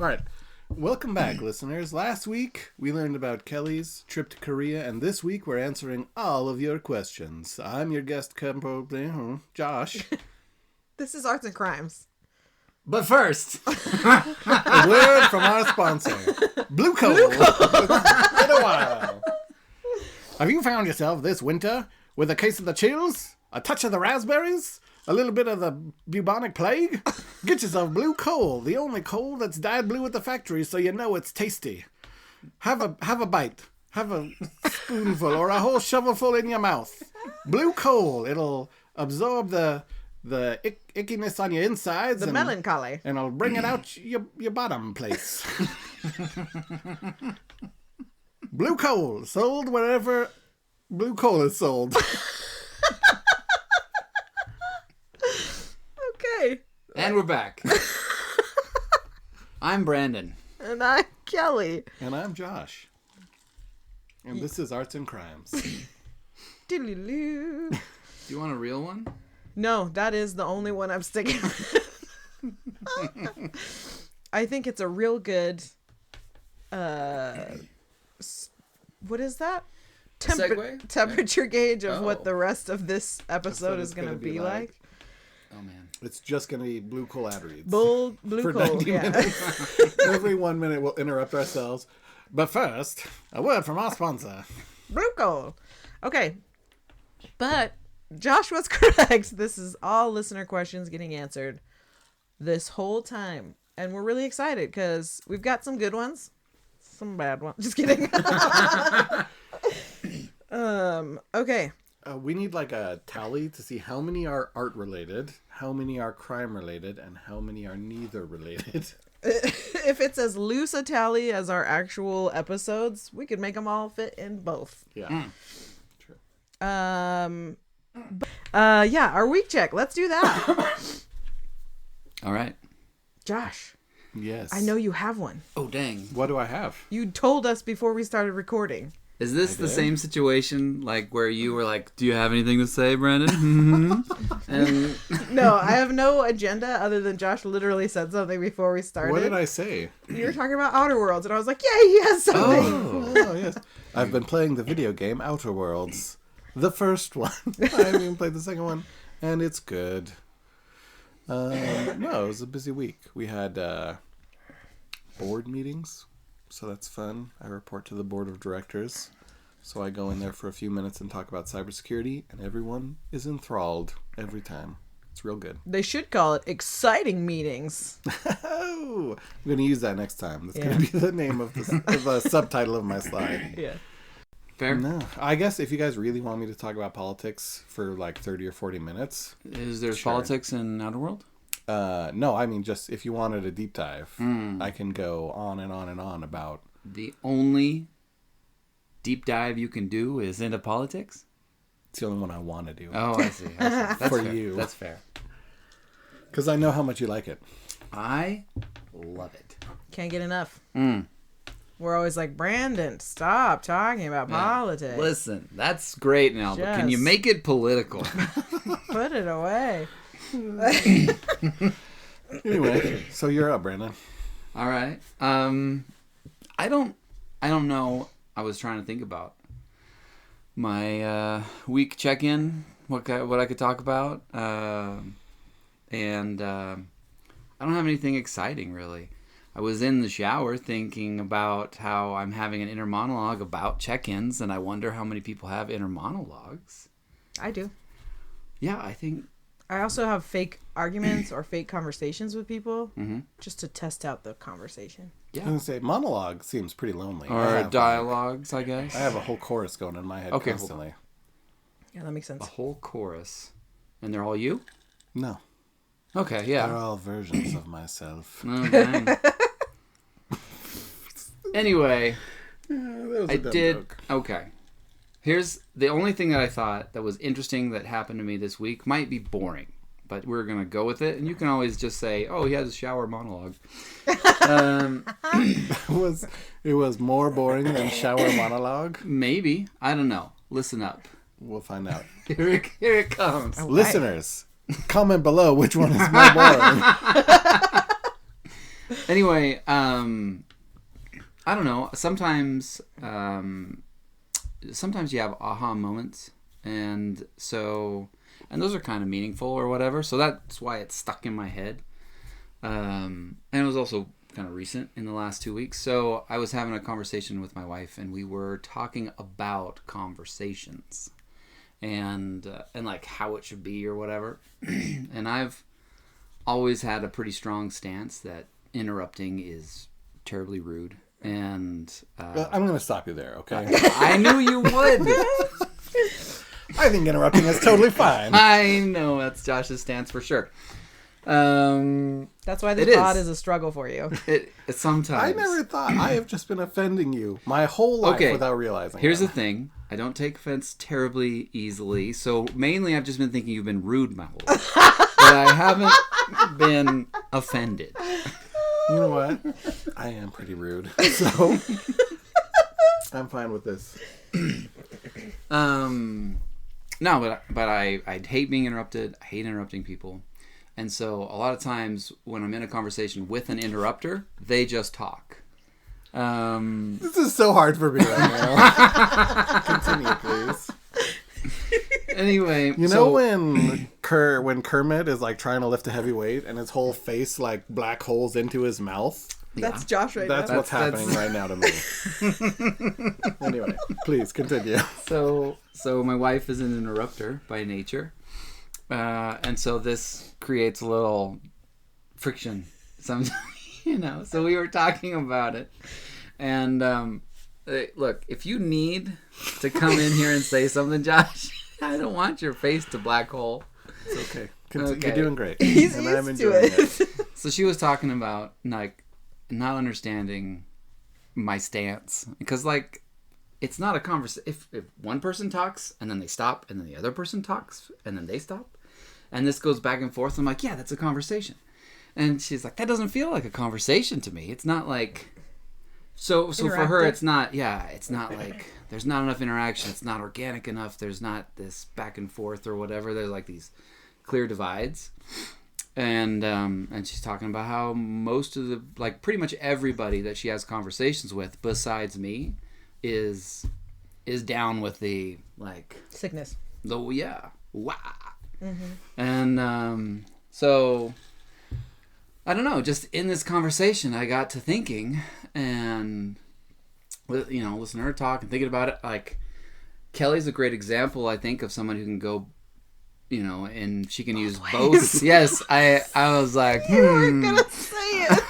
All right. Welcome back, listeners. Last week, we learned about Kelly's trip to Korea, and this week, we're answering all of your questions. I'm your guest, Josh. This is Arts and Crimes. But first, A word from our sponsor, Blue Coal. It's been a while. Have you found yourself this winter with a case of the chills, a touch of the raspberries, a little bit of the bubonic plague? Get yourself Blue Coal, the only coal that's dyed blue at the factory, so you know it's tasty. Have a bite. Have a spoonful or a whole shovelful in your mouth. Blue Coal. It'll absorb the ickiness on your insides. The melancholy. And I'll bring it out your bottom place. Blue Coal. Sold wherever Blue Coal is sold. Okay. and we're back. I'm Brandon. And I'm Kelly. And I'm Josh. And this is Arts and Crimes. Doodaloo. Do you want a real one? No, that is the only one I'm sticking with. I think it's a real good, what is that? Segue? Temperature gauge of Oh. what the rest of this episode it's is going to gonna be be like. Oh, man. It's just going to be Blue Coal ad reads. Blue For Coal, 90 yeah. minutes. Every 1 minute we'll interrupt ourselves. But first, a word from our sponsor. Blue Coal. Okay. But Josh was correct. This is all listener questions getting answered this whole time. And we're really excited because we've got some good ones. Some bad ones. Just kidding. Okay. We need like a tally to see how many are art related, how many are crime related, and how many are neither related. If it's as loose a tally as our actual episodes, we could make them all fit in both. Yeah. True. Yeah, our week check. Let's do that. All right. Josh, Yes. I know you have one. Oh, dang. What do I have? You told us before we started recording. Is this the did. same situation, like, where you were like, do you have anything to say, Brandon? And No, I have no agenda other than Josh literally said something before we started. What did I say? You were talking about Outer Worlds, and I was like, yeah, he has something. Oh, yes. I've been playing the video game Outer Worlds. The first one. I haven't even played the second one. And it's good. No, it was a busy week. We had board meetings. So that's fun. I report to the board of directors. So I go in there for a few minutes and talk about cybersecurity. And everyone is enthralled every time. It's real good. They should call it exciting meetings. Oh, I'm going to use that next time. That's going to be the name of the subtitle of my slide. Yeah. fair? No, I guess if you guys really want me to talk about politics for like 30 or 40 minutes. Is there Sure. politics in Outer World? No, I mean, just if you wanted a deep dive, I can go on and on and on about. The only deep dive you can do is into politics? It's the only one I want to do. Oh, I see. That's For fair. you. That's fair. Because I know how much you like it. I love it. Can't get enough. We're always like, Brandon, stop talking about politics. Listen, that's great now, but can you Just- make it political? Put it away. Anyway, so you're up, Brandon. All right. I don't know. I was trying to think about my week check-in, what I could talk about, and I don't have anything exciting really. I was in the shower thinking about how I'm having an inner monologue about check-ins, and I wonder how many people have inner monologues. I do. Yeah, I think. I also have fake arguments or fake conversations with people just to test out the conversation. I was going to say, monologue seems pretty lonely. I Or have, dialogues, I guess. I have a whole chorus going in my head Okay, constantly. Yeah, that makes sense. A whole chorus. And they're all you? No, Okay, they're yeah. all versions of myself. Oh, dang. Anyway, That was a I dumb did. joke. Okay. Here's the only thing that I thought that was interesting that happened to me this week. Might be boring, but we're going to go with it. And you can always just say, oh, he has a shower monologue. It was more boring than shower monologue. Maybe. I don't know. Listen up. We'll find out. Here it comes. Listeners, comment below which one is more boring. Anyway, I don't know. Sometimes you have aha moments, and those are kind of meaningful or whatever. So that's why it's stuck in my head. And it was also kind of recent in the last 2 weeks. So I was having a conversation with my wife, and we were talking about conversations and like how it should be or whatever. And I've always had a pretty strong stance that interrupting is terribly rude. And Well, I'm going to stop you there, okay? I knew you would. I think interrupting is totally fine. I know that's Josh's stance for sure. That's why the pod is a struggle for you. It sometimes. I never thought. I have just been offending you my whole life without realizing. Here's it. the thing. I don't take offense terribly easily. So mainly I've just been thinking you've been rude my whole life. But I haven't been offended. You know what? I am pretty rude. So I'm fine with this. No, but I hate being interrupted. I hate interrupting people. And so a lot of times when I'm in a conversation with an interrupter, they just talk. This is so hard for me right now. Continue, please. Anyway, you know when Kermit is like trying to lift a heavy weight and his whole face like black holes into his mouth? That's Josh right That's now. what's happening right now to me. Anyway, please continue. So my wife is an interrupter by nature. And so this creates a little friction sometimes, so we were talking about it. And look, if you need to come in here and say something, Josh, I don't want your face to black hole. It's okay. You're doing great. He's and used I'm enjoying it. So she was talking about like not understanding my stance because like it's not a conversation. If one person talks and then they stop and then the other person talks and then they stop and this goes back and forth, I'm like, yeah, that's a conversation. And she's like, that doesn't feel like a conversation to me. It's not like so for her it's not like there's not enough interaction. It's not organic enough. There's not this back and forth or whatever. There's like these clear divides. And she's talking about how most of the like pretty much everybody that she has conversations with besides me is down with the like sickness. Wow. Mm-hmm. And so I don't know, just in this conversation I got to thinking and listening to her talk and thinking about it. Like Kelly's a great example, I think, of someone who can go and she can use both. Yes, I was like, You weren't gonna say it.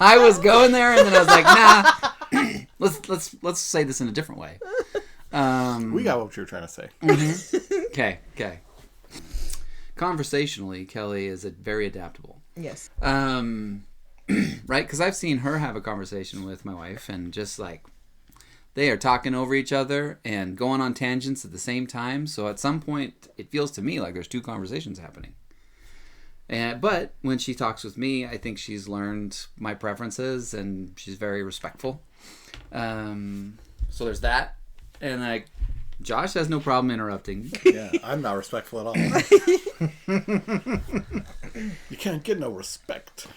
I was going there, and then I was like, nah. let's say this in a different way. We got what you were trying to say. Mm-hmm. Okay. Conversationally, Kelly is very adaptable. Yes. Right? Because I've seen her have a conversation with my wife, and just like they are talking over each other and going on tangents at the same time. So at some point, it feels to me like there's two conversations happening. But when she talks with me, I think she's learned my preferences and she's very respectful. So there's that. And like, Josh has no problem interrupting. Yeah, I'm not respectful at all. You can't get no respect.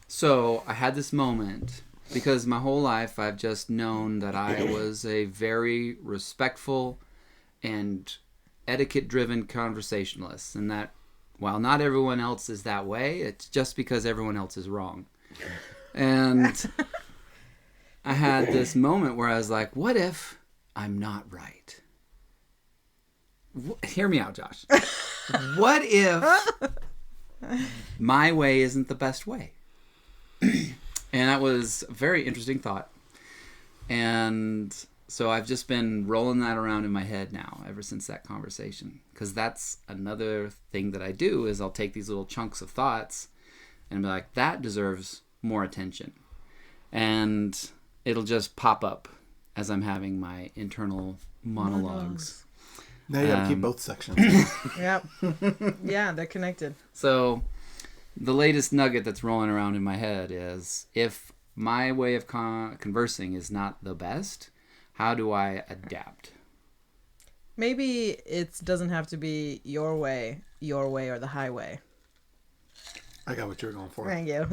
So I had this moment because my whole life I've just known that I was a very respectful and etiquette-driven conversationalist, and that while not everyone else is that way, it's just because everyone else is wrong. And I had this moment where I was like, what if I'm not right? Hear me out, Josh. What if my way isn't the best way? And that was a very interesting thought. And so I've just been rolling that around in my head now ever since that conversation. Because that's another thing that I do is I'll take these little chunks of thoughts and be like, that deserves more attention. And it'll just pop up as I'm having my internal monologues. Now you gotta keep both sections. Yep. Yeah, they're connected. So the latest nugget that's rolling around in my head is, if my way of conversing is not the best, how do I adapt? Maybe it doesn't have to be your way, or the highway. I got what you're going for. Thank you.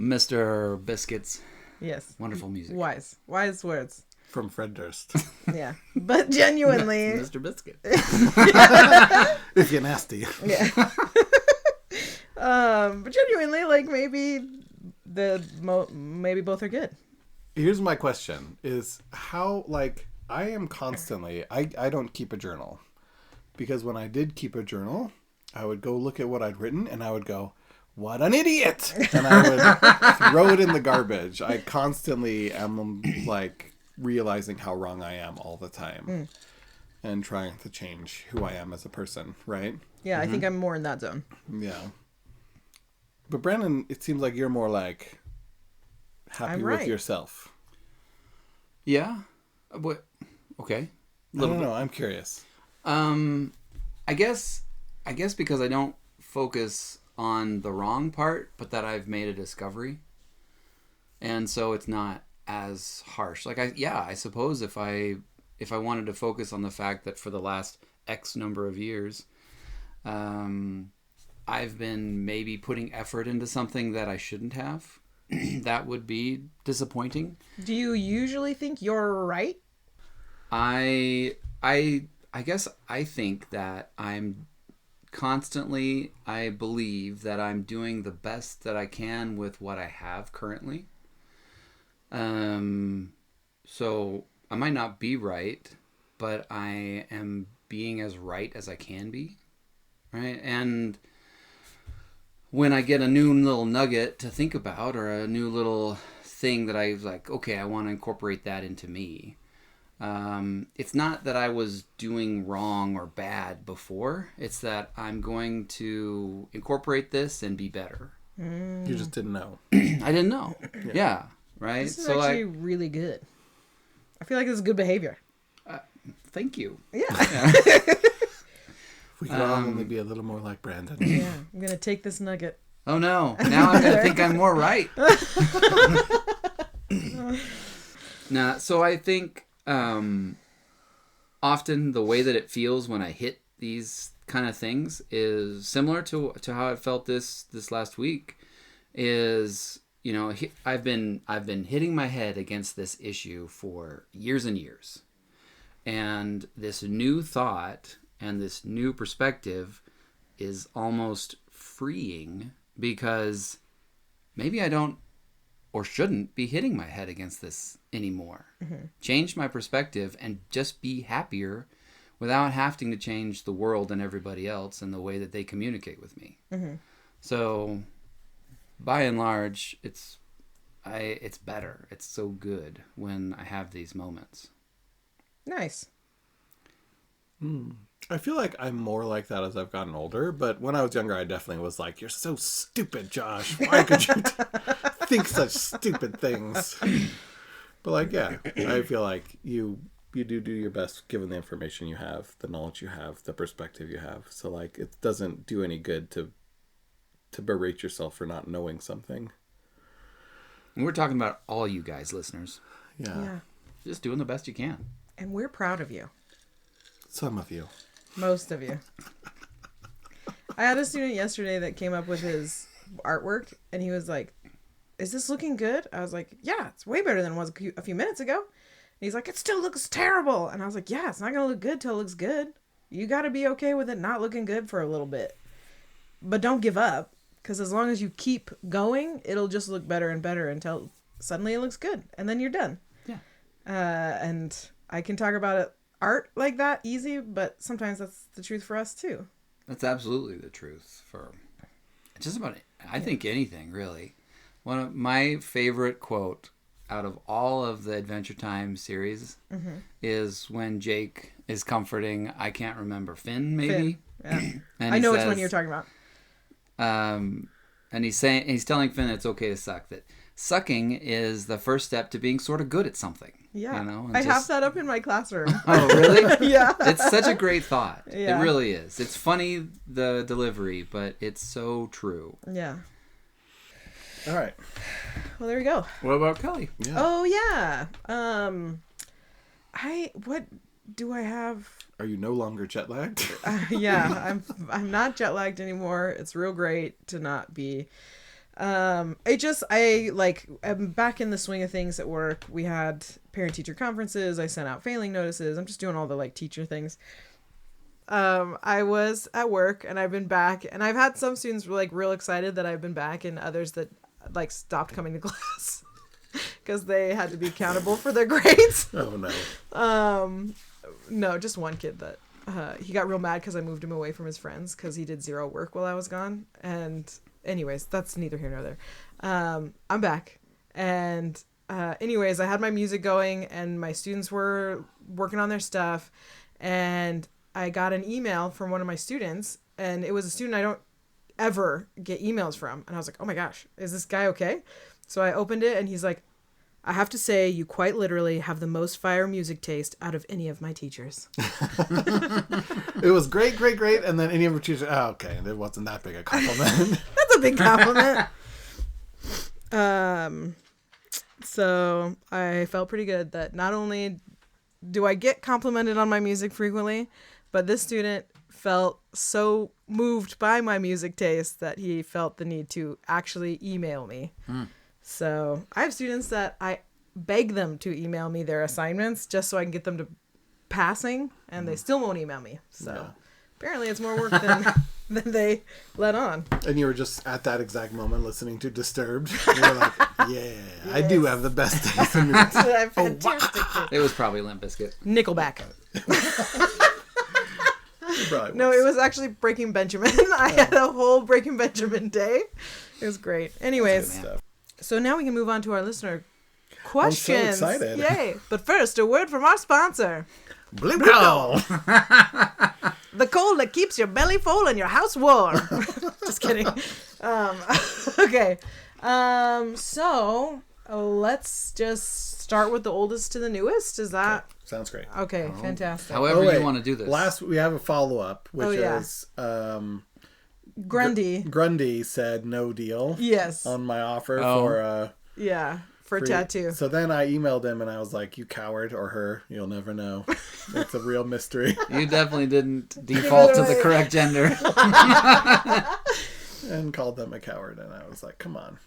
Mr. Biscuits. Yes. Wonderful music. Wise words. From Fred Durst. Yeah, but genuinely, Mr. Biscuit. If you're nasty. yeah. But genuinely, like maybe maybe both are good. Here's my question: is how like I am constantly. I don't keep a journal because when I did keep a journal, I would go look at what I'd written and I would go, "What an idiot!" and I would throw it in the garbage. I constantly am like realizing how wrong I am all the time and trying to change who I am as a person. Right? Yeah, I think I'm more in that zone. Yeah. But Brandon, it seems like you're more like happy I'm with right. yourself. Yeah. What? Okay. I don't know. I'm curious. I guess because I don't focus on the wrong part, but that I've made a discovery, and so it's not as harsh. Like I suppose if I wanted to focus on the fact that for the last X number of years, I've been maybe putting effort into something that I shouldn't have, that would be disappointing. Do you usually think you're right? I guess I think that I'm constantly, I believe that I'm doing the best that I can with what I have currently. So I might not be right, but I am being as right as I can be, right? And when I get a new little nugget to think about or a new little thing that I was like, okay, I want to incorporate that into me. It's not that I was doing wrong or bad before. It's that I'm going to incorporate this and be better. You just didn't know. I didn't know. Yeah, right? This is actually really good. I feel like this is good behavior. Thank you. Yeah. If we could all only be a little more like Brandon. Yeah. I'm going to take this nugget. Oh no. Now I'm going to think I'm more right. Nah, so I think often the way that it feels when I hit these kind of things is similar to how I felt this last week. Is, you know, I've been hitting my head against this issue for years and years, and this new thought and this new perspective is almost freeing because maybe I don't or shouldn't be hitting my head against this anymore. Mm-hmm. Change my perspective and just be happier without having to change the world and everybody else and the way that they communicate with me. Mm-hmm. So by and large, it's better. It's so good when I have these moments. Nice. I feel like I'm more like that as I've gotten older, but when I was younger, I definitely was like, "You're so stupid, Josh. Why could you think such stupid things?" But like, yeah, I feel like you do your best given the information you have, the knowledge you have, the perspective you have. So like, it doesn't do any good to berate yourself for not knowing something. And we're talking about all you guys, listeners. Yeah. Just doing the best you can. And we're proud of you. Some of you. Most of you. I had a student yesterday that came up with his artwork, and he was like, "Is this looking good?" I was like, "Yeah, it's way better than it was a few minutes ago." And he's like, "It still looks terrible." And I was like, "Yeah, it's not going to look good till it looks good. You got to be okay with it not looking good for a little bit. But don't give up, because as long as you keep going, it'll just look better and better until suddenly it looks good, and then you're done." Yeah. And I can talk about it. Art like that easy, but sometimes that's the truth for us too. That's absolutely the truth for just about I think anything really. One of my favorite quote out of all of the Adventure Time series is when Jake is comforting, I can't remember, Finn maybe. Finn. Yeah. And I know which one you're talking about. And he's telling Finn it's okay to suck, that sucking is the first step to being sort of good at something. Yeah. You know, I have that up in my classroom. Oh, really? Yeah. It's such a great thought. Yeah. It really is. It's funny, the delivery, but it's so true. Yeah. All right. Well, there we go. What about Kelly? Yeah. Oh, yeah. What do I have? Are you no longer jet lagged? Yeah, I'm not jet lagged anymore. It's real great to not be. I'm back in the swing of things at work. We had parent teacher conferences. I sent out failing notices. I'm just doing all the like teacher things. I was at work and I've been back, and I've had some students like real excited that I've been back, and others that like stopped coming to class because they had to be accountable for their grades. Oh no. No, just one kid that he got real mad because I moved him away from his friends because he did zero work while I was gone. And anyways, that's neither here nor there. I'm back, and anyways, I had my music going and my students were working on their stuff, and I got an email from one of my students, and it was a student I don't ever get emails from. And I was like, oh my gosh, is this guy okay? So I opened it, and he's like, I have to say, you quite literally have the most fire music taste out of any of my teachers. It was great. And then any of our teachers, okay, it wasn't that big a compliment. That's a big compliment. So I felt pretty good that not only do I get complimented on my music frequently, but this student felt so moved by my music taste that he felt the need to actually email me. So I have students that I beg them to email me their assignments just so I can get them to passing, and they still won't email me. So apparently it's more work than they let on. And you were just at that exact moment listening to Disturbed. You were like, yeah, I do have the best taste in music. I have fantastic taste. It was probably Limp Bizkit. Nickelback. Probably No, it was actually Breaking Benjamin. I had a whole Breaking Benjamin day. It was great. Anyways, stuff. so now we can move on to our listener questions. I'm so excited. Yay. But first, a word from our sponsor. Blue Coal. The coal that keeps your belly full and your house warm. Just kidding. Okay. So let's just start with the oldest to the newest. Is that Sounds great. okay? Fantastic. However wait. you want to do this. We have a follow-up, which yeah. is Grundy. Grundy said no deal Yes. on my offer Oh. For a tattoo. So then I emailed him and I was like, you coward, or her, you'll never know. It's a real mystery. You definitely didn't default to the correct gender. And called them a coward, and I was like, come on,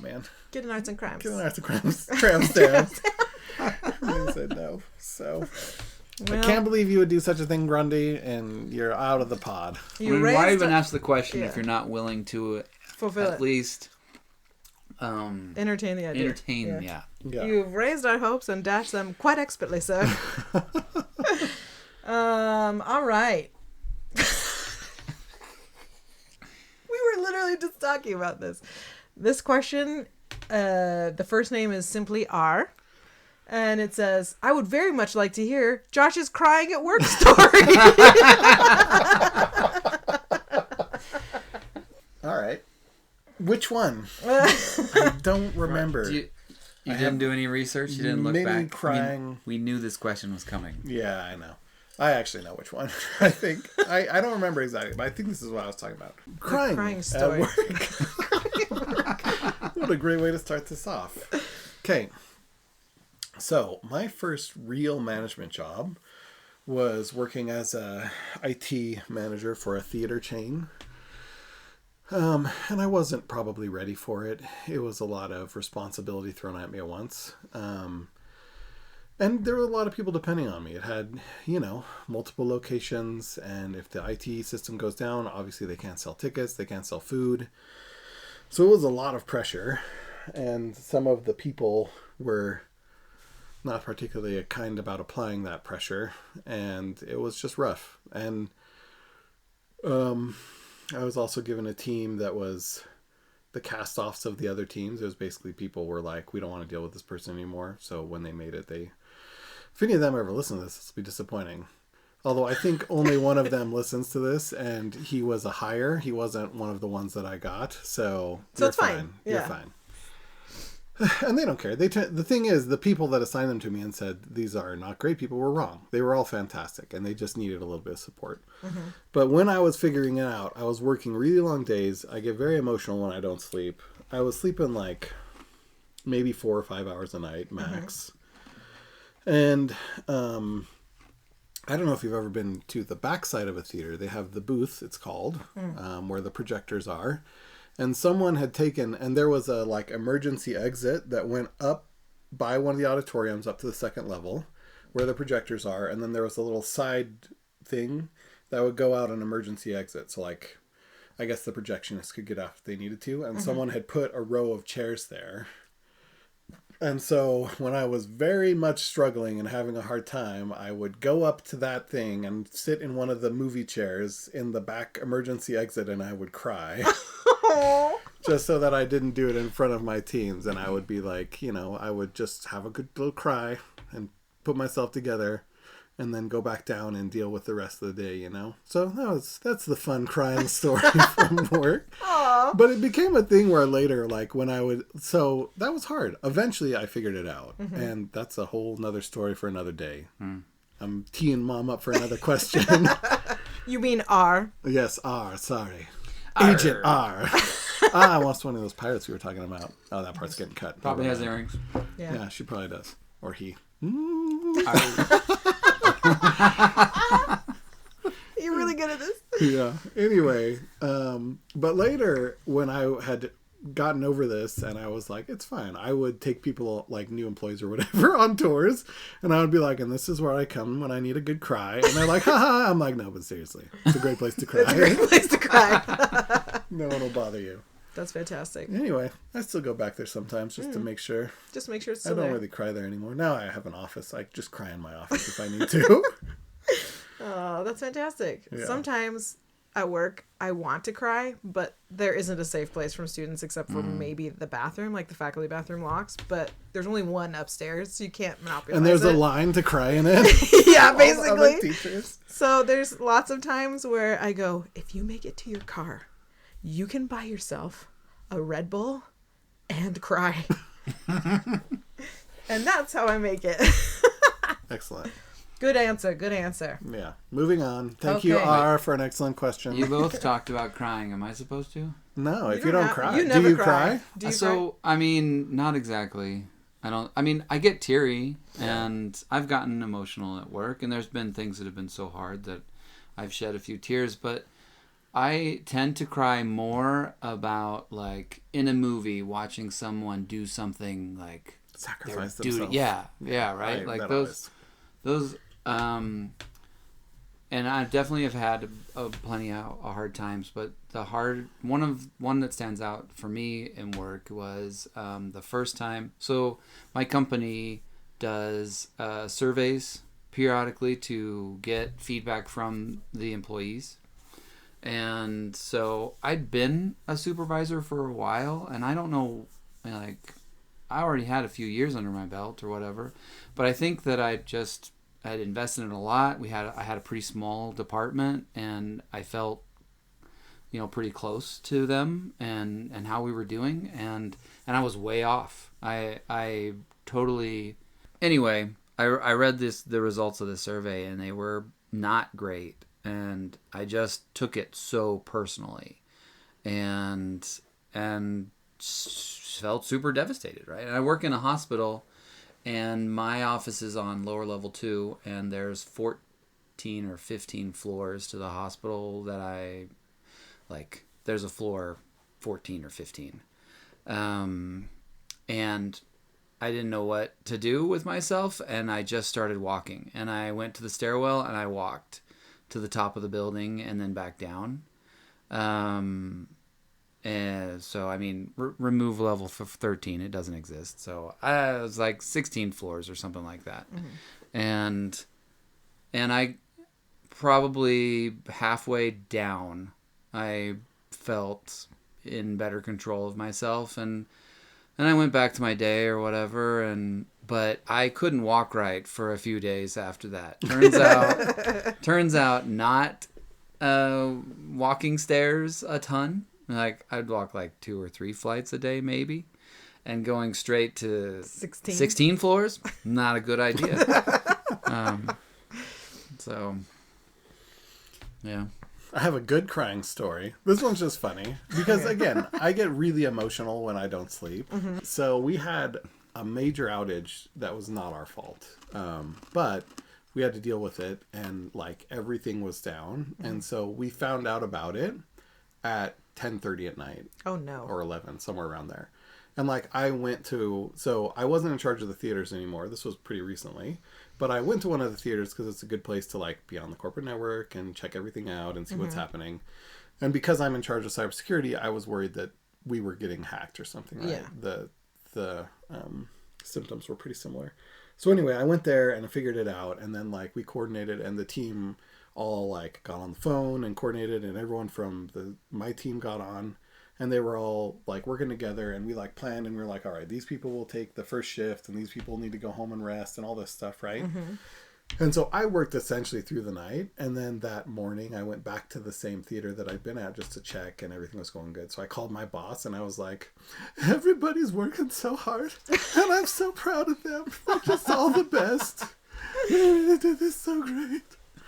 man. Get an arts and crimes. Get an arts and crimes tram stamp. And he said no. So Well, I can't believe you would do such a thing, Grundy, and you're out of the pod. you Why raised even a- ask the question if yeah. you're not willing to fulfill at it. least Entertain the idea. entertain? Yeah. Yeah. You've raised our hopes and dashed them quite expertly, sir. All right. We were literally just talking about this. This question, the first name is simply R. And it says, I would very much like to hear Josh's crying at work story. All right. Which one? I don't remember. You didn't do any research? You didn't look many back? crying- We knew this question was coming. Yeah, I know. I actually know which one. I think. I don't remember exactly, but I think this is what I was talking about. Crying story. at work. What a great way to start this off. Okay. So, my first real management job was working as a IT manager for a theater chain. And I wasn't probably ready for it. It was a lot of responsibility thrown at me at once. And there were a lot of people depending on me. It had, multiple locations. And if the IT system goes down, obviously they can't sell tickets. They can't sell food. So it was a lot of pressure. And some of the people were not particularly kind about applying that pressure. And it was just rough. And I was also given a team that was the cast-offs of the other teams. It was basically people were like, we don't want to deal with this person anymore. So when they made it, if any of them ever listen to this, it'll be disappointing. Although I think only one of them listens to this, and he was a hire. He wasn't one of the ones that I got. So you're it's fine. You're Yeah. fine. And they don't care. The thing is, the people that assigned them to me and said these are not great people were wrong. They were all fantastic, and they just needed a little bit of support. Mm-hmm. But when I was figuring it out, I was working really long days. I get very emotional when I don't sleep. I was sleeping like maybe 4 or 5 hours a night max. Mm-hmm. And I don't know if you've ever been to the backside of a theater. They have the booth, it's called, where the projectors are. and someone had taken, and there was a like emergency exit that went up by one of the auditoriums up to the second level where the projectors are, and then there was a little side thing that would go out an emergency exit. So like, I guess the projectionists could get out if they needed to, and someone had put a row of chairs there. And so when I was very much struggling and having a hard time, I would go up to that thing and sit in one of the movie chairs in the back emergency exit, and I would cry. Just so that I didn't do it in front of my teams. And I would be like, you know, I would just have a good little cry and put myself together and then go back down and deal with the rest of the day, you know? So that's the fun crying story from work. Aww. But it became a thing where later, like when I would, so that was hard. Eventually I figured it out. And that's a whole nother story for another day. I'm teeing Mom up for another question. You mean R? Yes, R, sorry. R. Agent R. I lost one of those pirates we were talking about. Oh, that part's getting cut. Probably has earrings. Yeah, she probably does. Or he. You're really good at this. Yeah. Anyway, but later when I had gotten over this and I was like, it's fine. I would take people like new employees or whatever on tours, and I would be like, and this is where I come when I need a good cry. And they're like, haha. I'm like, no, but seriously, it's a great place to cry. It's a great place to cry. No one will bother you. That's fantastic. Anyway, I still go back there sometimes just to make sure. Just make sure it's I still don't there. really cry there anymore. Now I have an office. I just cry in my office if I need to. Oh, that's fantastic. Yeah. Sometimes at work, I want to cry, but there isn't a safe place from students except for maybe the bathroom, like the faculty bathroom locks. But there's only one upstairs, so you can't monopolize And there's it. a line to cry in it. Yeah, All the other basically. teachers. So there's lots of times where I go, if you make it to your car, you can buy yourself a Red Bull and cry. And that's how I make it. Excellent. Good answer. Good answer. Yeah. Moving on. Thank you, Okay. R, for an excellent question. You both talked about crying. Am I supposed to? No, if you don't have- cry. you Do never you cry? Do you cry? So, I mean, not exactly. I mean, I get teary, and I've gotten emotional at work, and there's been things that have been so hard that I've shed a few tears, but I tend to cry more about, like, in a movie, watching someone do something, like, Sacrifice they're doing- themselves. yeah, right? Like, that those, and I definitely have had plenty of hard times, but one that stands out for me in work was the first time. So my company does surveys periodically to get feedback from the employees. And so I'd been a supervisor for a while, and I don't know, like, I already had a few years under my belt or whatever, but I think that I'd invested in a lot. I had a pretty small department, and I felt, pretty close to them and how we were doing, and I was way off. I totally. Anyway, I read the results of the survey, and they were not great, and I just took it so personally, and felt super devastated, right? And I work in a hospital, and my office is on lower level 2, and there's 14 or 15 floors to the hospital that there's a floor 14 or 15. And I didn't know what to do with myself, and I just started walking. And I went to the stairwell, and I walked to the top of the building and then back down. And so, I mean, remove level 13. It doesn't exist. So it was like 16 floors or something like that. Mm-hmm. And I probably halfway down, I felt in better control of myself. And I went back to my day or whatever. But I couldn't walk right for a few days after that. Turns out not walking stairs a ton. Like, I'd walk like 2 or 3 flights a day, maybe. And going straight to 16 floors, not a good idea. So, yeah. I have a good crying story. This one's just funny. Because, again, I get really emotional when I don't sleep. Mm-hmm. So we had a major outage that was not our fault. But we had to deal with it. And, like, everything was down. Mm-hmm. And so we found out about it. at 10:30 at night. Oh no. Or 11, somewhere around there. And like I went to, so I wasn't in charge of the theaters anymore. This was pretty recently, but I went to one of the theaters because it's a good place to like be on the corporate network and check everything out and see what's happening. And because I'm in charge of cybersecurity, I was worried that we were getting hacked or something. Right? Yeah. The symptoms were pretty similar. So anyway, I went there and I figured it out, and then like we coordinated, and the team all like got on the phone and coordinated, and everyone from my team got on. And they were all like working together, and we like planned, and we were like, all right, these people will take the first shift, and these people need to go home and rest and all this stuff, right? And so I worked essentially through the night, and then that morning I went back to the same theater that I'd been at just to check, and everything was going good. So I called my boss, and I was like, everybody's working so hard, and I'm so proud of them. They're just all the best. They did this so great.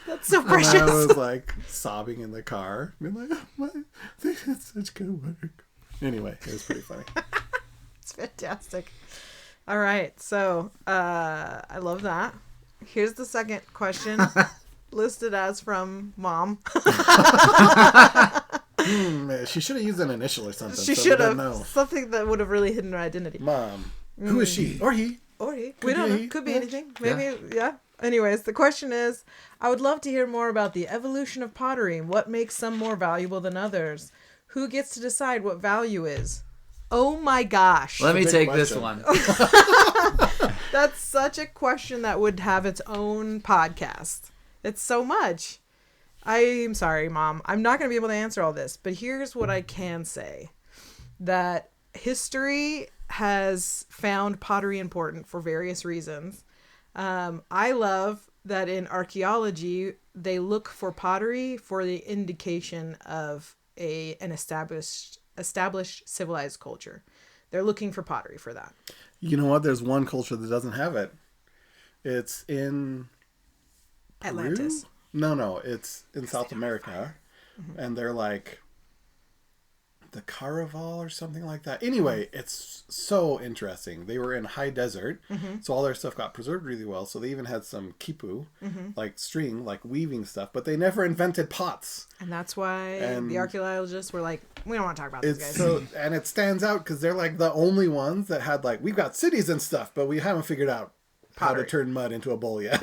That's so precious. And I was like sobbing in the car, being like, oh, they did such good work. Anyway, it was pretty funny. It's fantastic. All right, so I love that. Here's the second question, listed as from Mom. She should have used an initial or something. She should have. Something that would have really hidden her identity. Mom. Who is she? Or he? Or he. We don't know. Could be anything. Maybe, yeah. Anyways, the question is, I would love to hear more about the evolution of pottery. What makes some more valuable than others? Who gets to decide what value is? Oh my gosh. Let me take this one. That's such a question that would have its own podcast. It's so much. I'm sorry, Mom. I'm not going to be able to answer all this, but here's what I can say. That history has found pottery important for various reasons. I love that in archaeology, they look for pottery for the indication of an established civilized culture. They're looking for pottery for that. You know what? There's one culture that doesn't have it. It's in Peru? Atlantis. No, it's in South America, and they're like the Caraval or something like that. Anyway, it's so interesting. They were in high desert, so all their stuff got preserved really well. So they even had some quipu, like string, like weaving stuff, but they never invented pots. And that's why the archaeologists were like, we don't want to talk about these guys. So, and it stands out because they're like the only ones that had like, we've got cities and stuff, but we haven't figured out how to turn mud into a bowl yet.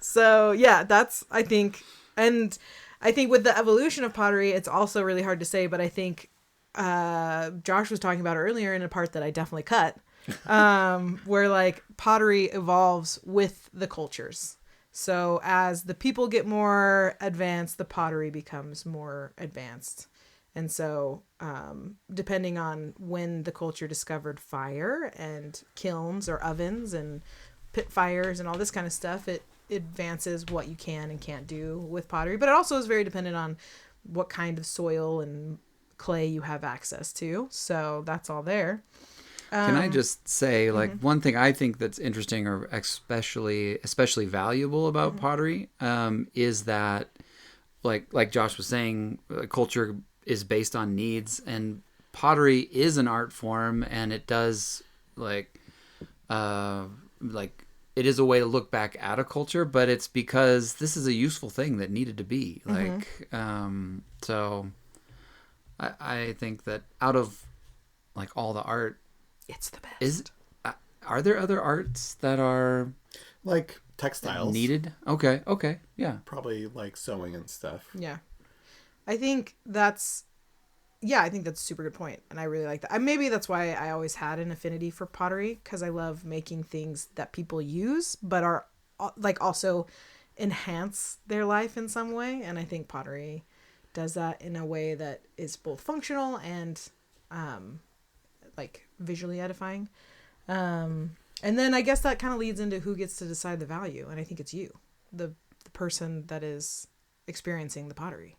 So yeah, that's, I think with the evolution of pottery, it's also really hard to say, but I think Josh was talking about earlier in a part that I definitely cut, where like pottery evolves with the cultures. So as the people get more advanced, the pottery becomes more advanced. And so depending on when the culture discovered fire and kilns or ovens and pit fires and all this kind of stuff, it advances what you can and can't do with pottery. But it also is very dependent on what kind of soil and clay you have access to. So that's all there. Can I just say, like, one thing I think that's interesting or especially valuable about pottery is that, like Josh was saying, culture is based on needs, and pottery is an art form, and it does it is a way to look back at a culture, but it's because this is a useful thing that needed to be. So I think that out of like all the art, it's the best. Are there other arts that are like textiles needed? Okay, yeah. Probably like sewing and stuff. Yeah. I think that's a super good point, and I really like that. Maybe that's why I always had an affinity for pottery, because I love making things that people use, but are like also enhance their life in some way. And I think pottery does that in a way that is both functional and like visually edifying. And then I guess that kind of leads into who gets to decide the value, and I think it's you, the person that is experiencing the pottery.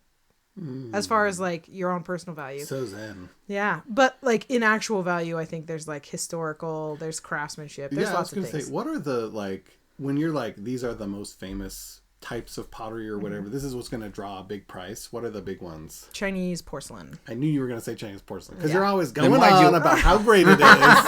As far as like your own personal value. So zen. Yeah. But like in actual value, I think there's like historical, there's craftsmanship, there's lots of things. I was going to say, what are the like, when you're like, these are the most famous types of pottery or whatever, this is what's going to draw a big price. What are the big ones? Chinese porcelain. I knew you were going to say Chinese porcelain because you're always going on about how great it is.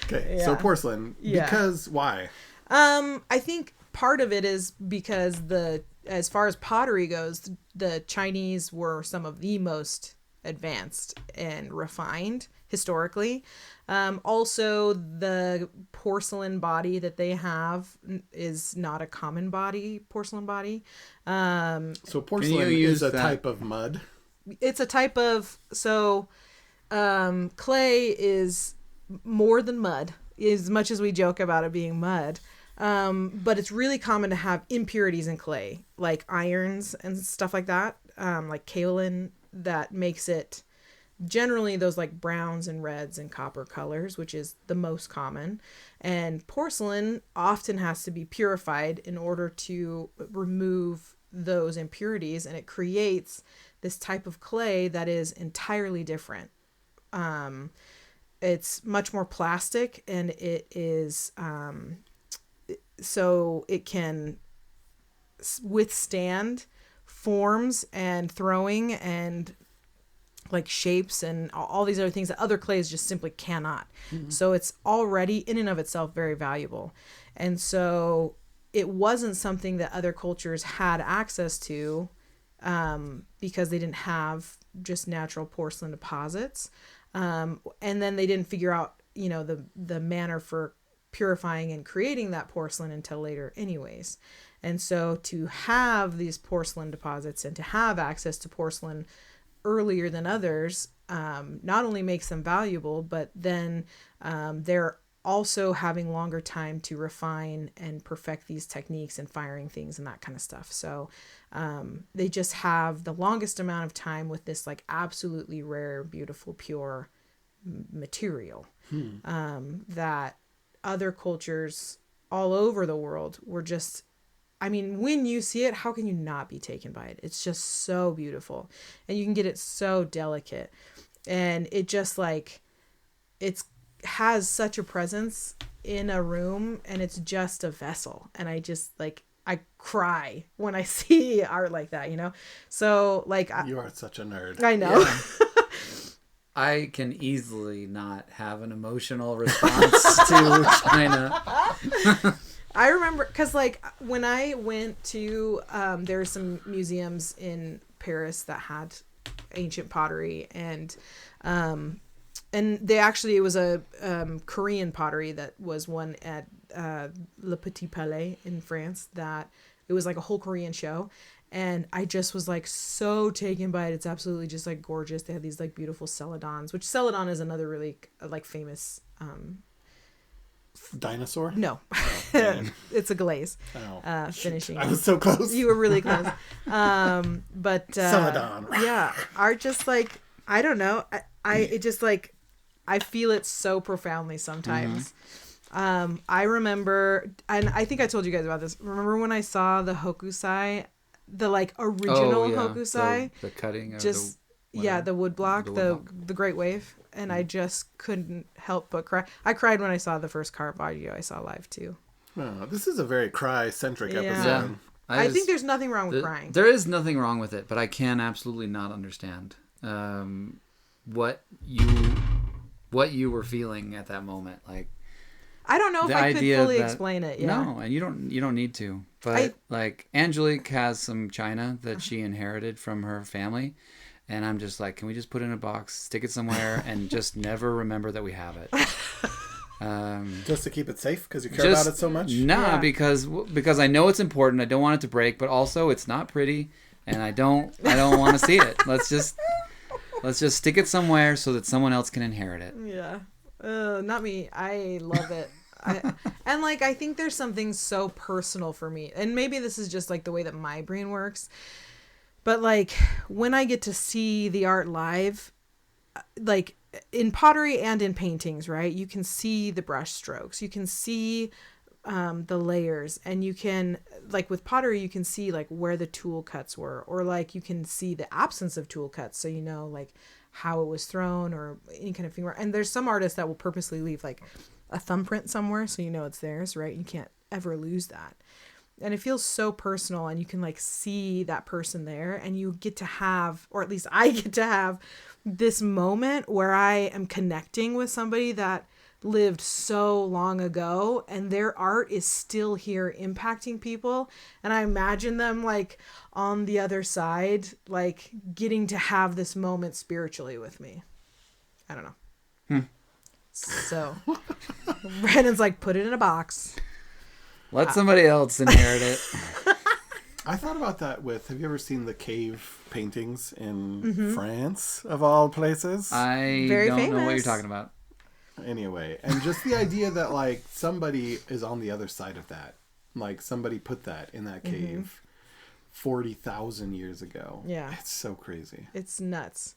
Okay. So porcelain. Because why? I think part of it is because the as far as pottery goes, the Chinese were some of the most advanced and refined historically. Also, the porcelain body that they have is not a common porcelain body. So porcelain is a type of mud. It's a type of, clay is more than mud, as much as we joke about it being mud. But it's really common to have impurities in clay, like irons and stuff like that, like kaolin, that makes it generally those like browns and reds and copper colors, which is the most common. And porcelain often has to be purified in order to remove those impurities, and it creates this type of clay that is entirely different. It's much more plastic, and it is so it can withstand forms and throwing and like shapes and all these other things that other clays just simply cannot. Mm-hmm. So it's already in and of itself very valuable. And so it wasn't something that other cultures had access to because they didn't have just natural porcelain deposits. And then they didn't figure out, the manner for purifying and creating that porcelain until later anyways. And so to have these porcelain deposits and to have access to porcelain earlier than others not only makes them valuable, but then they're also having longer time to refine and perfect these techniques and firing things and that kind of stuff. So they just have the longest amount of time with this like absolutely rare, beautiful, pure material that other cultures all over the world were just, when you see it, how can you not be taken by it? It's just so beautiful, and you can get it so delicate, and it just like, it's has such a presence in a room, and it's just a vessel. And I just like, I cry when I see art like that, So like, you are such a nerd. I know. Yeah. I can easily not have an emotional response to China. I remember, because like when I went to, there are some museums in Paris that had ancient pottery, and it was a Korean pottery that was one at Le Petit Palais in France, that it was like a whole Korean show. And I just was like so taken by it. It's absolutely just like gorgeous. They had these like beautiful celadons, which celadon is another really like famous dinosaur. No, it's a glaze. Finishing. I was so close. You were really close. But celadon. Yeah, art just like, I don't know. It just like, I feel it so profoundly sometimes. Mm-hmm. I remember, and I think I told you guys about this. Remember when I saw the hokusai? The like original hokusai, the cutting, just the wood block, the Great Wave, and I just couldn't help but cry. I cried when I saw the first Caravaggio I saw live too. Oh, this is a very cry-centric episode. Yeah. I think there's nothing wrong with crying. There is nothing wrong with it, but I can absolutely not understand what you were feeling at that moment. Like, I don't know if I could fully explain it. Yeah. No, and you don't need to. But like, Angelique has some china that she inherited from her family, and I'm just like, can we just put it in a box, stick it somewhere, and just never remember that we have it? Just to keep it safe because you care about it so much. Nah, because I know it's important. I don't want it to break, but also it's not pretty, and I don't want to see it. Let's just stick it somewhere so that someone else can inherit it. Yeah. Not me. I love it. I think there's something so personal for me, and maybe this is just like the way that my brain works, but like when I get to see the art live, like in pottery and in paintings, right, you can see the brush strokes, you can see the layers, and you can, like with pottery, you can see like where the tool cuts were, or like you can see the absence of tool cuts, so like how it was thrown or any kind of finger. And there's some artists that will purposely leave like a thumbprint somewhere so it's theirs, right? You can't ever lose that. And it feels so personal, and you can like see that person there, and you get to have, or at least I get to have, this moment where I am connecting with somebody that lived so long ago, and their art is still here impacting people. And I imagine them like on the other side, like getting to have this moment spiritually with me. I don't know. So Brandon's like, put it in a box. Let somebody else inherit it. I thought about that with, have you ever seen the cave paintings in France, of all places? I Very don't know what you're famous. talking about. Anyway, and just the idea that, like, somebody is on the other side of that. Like, somebody put that in that cave 40,000 years ago. Yeah. It's so crazy. It's nuts.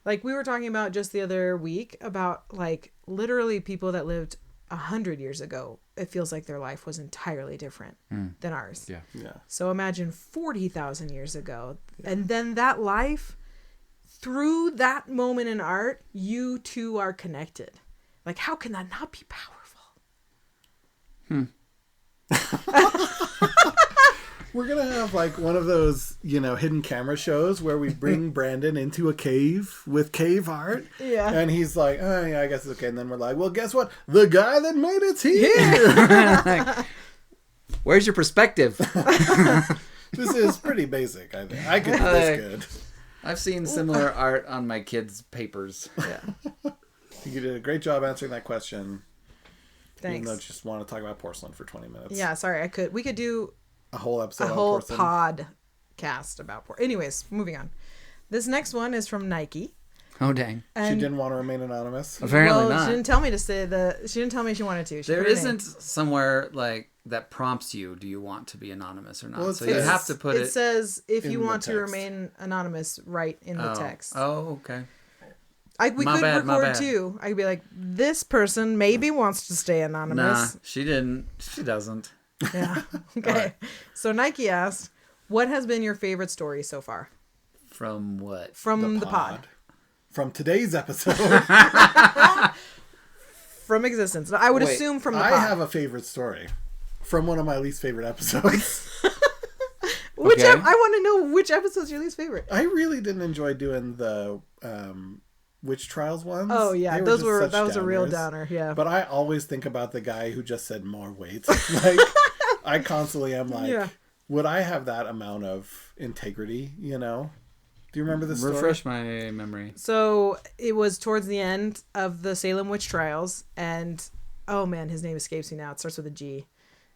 Like we were talking about just the other week about like literally people that lived 100 years ago. It feels like their life was entirely different than ours. Yeah. Yeah. So imagine 40,000 years ago. And then that life, through that moment in art, you two are connected. Like, how can that not be powerful? We're going to have, like, one of those, you know, hidden camera shows where we bring Brandon into a cave with cave art. Yeah. And he's like, oh, yeah, I guess it's okay. And then we're like, well, guess what? The guy that made it's here. Where's your perspective? This is pretty basic, I think. I could do this good. I've seen similar art on my kids' papers. Yeah. You did a great job answering that question. Even Thanks. though I just want to talk about porcelain for 20 minutes. Yeah, sorry. We could do A whole episode a on whole porcelain. podcast about anyways, moving on. This next one is from Nike. Oh, dang. She didn't want to remain anonymous. Apparently Well, not. she didn't tell me to say she didn't tell me she wanted to. She There put her name. isn't somewhere like that prompts you, do you want to be anonymous or not? Well, so you have to put It it. says if in you the want to text. remain anonymous, write in the text. Oh, okay. We My could bad, my record bad. too. I could be like, this person maybe wants to stay Nah, anonymous. she didn't. She doesn't. Yeah. Okay. So Nike asked, what has been your favorite story so far From what? from the pod? From today's episode. From existence? I would Wait, assume from the I pod. have a favorite story. From one of my least favorite episodes. Which Okay. I want to know which episode's your least favorite. I really didn't enjoy doing the witch trials ones. Oh yeah, They those just were such that was a real downers. downer. Yeah. But I always think about the guy who just said more weight. Like, I constantly am like, Yeah. would I have that amount of integrity, you know? Do you remember this story? Refresh my memory. So it was towards the end of the Salem witch trials, and oh man, his name escapes me now. It starts with a G.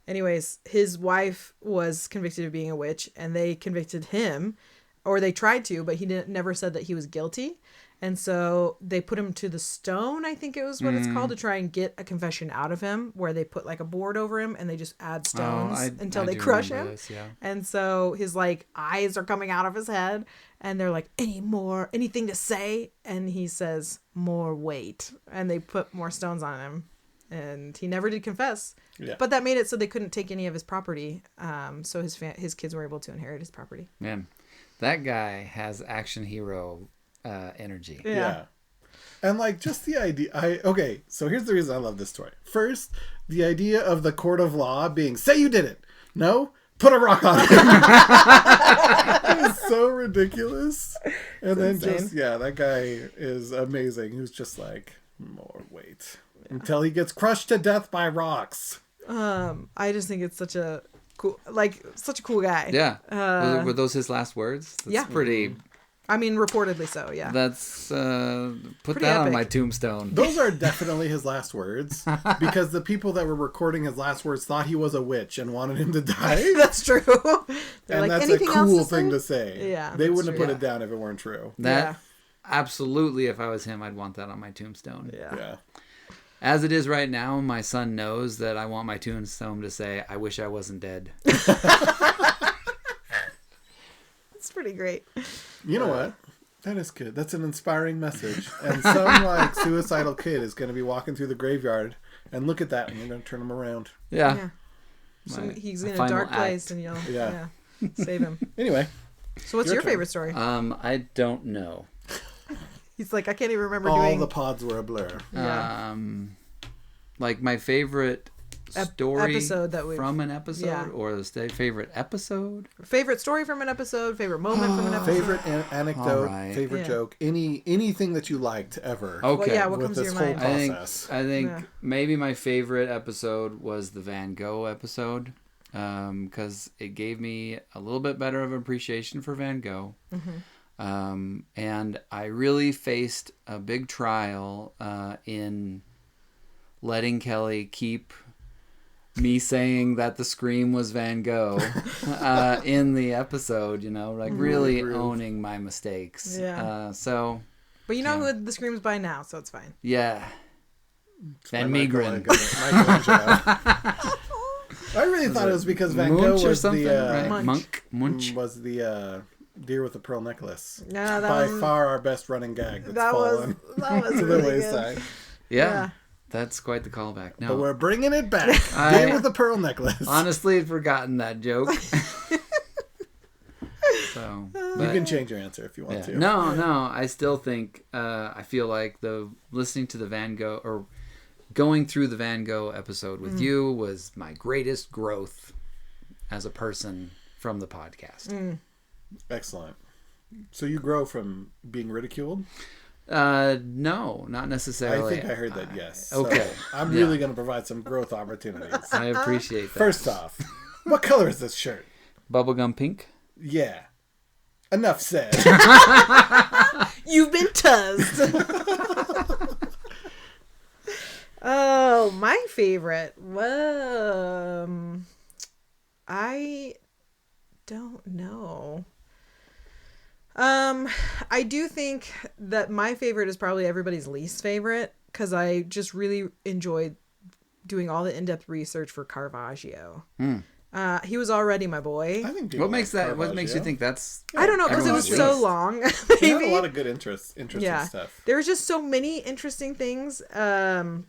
Anyways, his wife was convicted of being a witch, and they convicted him, or they tried to, but he never said that he was guilty. And so they put him to the stone, I think it was what it's called, to try and get a confession out of him, where they put like a board over him and they just add stones until they do crush remember him. this, yeah. And so his like eyes are coming out of his head, and they're like, anything to say? And he says, more weight. And they put more stones on him. And he never did confess. Yeah. But that made it so they couldn't take any of his property. So his kids were able to inherit his property. Man, that guy has action hero energy. Yeah. And like just the idea okay, so here's the reason I love this story. First, the idea of the court of law being say you did it. No? Put a rock on it. It is so ridiculous. And then insane. that guy is amazing. Who's just like more weight. Until he gets crushed to death by rocks. I just think it's such a cool guy. Yeah. Were those his last words? That's Yeah. pretty. I mean, reportedly so, yeah. That's put Pretty that on epic. my tombstone. Those are definitely his last words. Because the people that were recording his last words thought he was a witch and wanted him to die. That's true. They're And like, that's a anything else cool to thing say? to say. Yeah, They that's wouldn't have true. put it down if it weren't true. That Yeah. absolutely, if I was him, I'd want that on my tombstone. Yeah. Yeah. As it is right now, my son knows that I want my tombstone to say, "I wish I wasn't dead." It's pretty great. You know what? That is good. That's an inspiring message. And some like suicidal kid is going to be walking through the graveyard and look at that and you're going to turn him around. Yeah. Yeah. So My he's in a final dark place act. and you'll Yeah. save him. Anyway, So what's Your your turn. favorite story? I don't know. He's like, I can't even remember all doing. the pods were a blur. Yeah. Like my favorite story episode that from an episode, yeah. or the favorite episode? Favorite story from an episode, favorite moment from an episode. Favorite anecdote, Alright. favorite joke, anything that you liked ever. Okay. Well, yeah, what with comes to this your whole mind? process. I think Yeah. maybe my favorite episode was the Van Gogh episode, because it gave me a little bit better of an appreciation for Van Gogh. And I really faced a big trial in letting Kelly keep me saying that the scream was Van Gogh in the episode, like really owning my mistakes. Yeah. So, But you know who the scream's by now, so it's fine. yeah. Van Michelangelo. Meegren. I really thought it was because Van Gogh Munch or was something, the right? Munch. was the deer with the pearl necklace. Yeah, that By was, far our best running gag that's that was fallen that was to the really good. wayside. Yeah. That's quite the callback. No. But we're bringing it back. I- Deer with the pearl necklace. Honestly, I'd forgotten that joke. So, You but, can change your answer if you want yeah. to. No. I still think I feel like listening to the Van Gogh or going through the Van Gogh episode with you was my greatest growth as a person from the podcast. Excellent. So you grow from being ridiculed? No, not necessarily. I think I heard that, yes. Okay. So I'm really going to provide some growth opportunities. I appreciate that. First off, what color is this shirt? Bubblegum pink. Yeah. Enough said. You've been tuzzed. Oh, my favorite. I don't know. I do think that my favorite is probably everybody's least favorite because I just really enjoyed doing all the in-depth research for Caravaggio. He was already my boy. I think people What makes like that? What makes you Caravaggio. think that's? I don't know because it was Everyone's so long. He had a Maybe. lot of good interesting stuff. There was just so many interesting things, and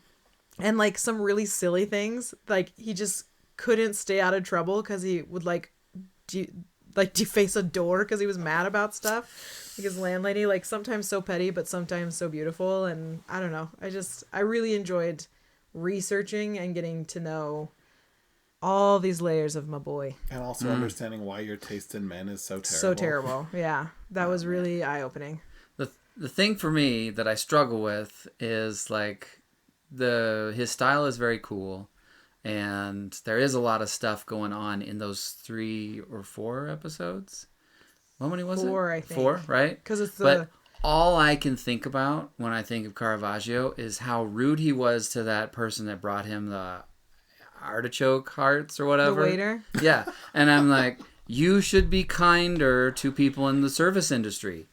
like some really silly things. Like he just couldn't stay out of trouble because he would deface a door because he was mad about stuff. Like his landlady, like sometimes so petty, but sometimes so beautiful. And I don't know. I really enjoyed researching and getting to know all these layers of my boy. And also understanding why your taste in men is so terrible. So terrible. Yeah. That was really eye-opening. The thing for me that I struggle with is like his style is very cool, and there is a lot of stuff going on in those 3 or 4 episodes. How many was it? 4, I think. 4, right? Because it's But all I can think about when I think of Caravaggio is how rude he was to that person that brought him the artichoke hearts or whatever. the waiter. Yeah. And I'm like, you should be kinder to people in the service industry.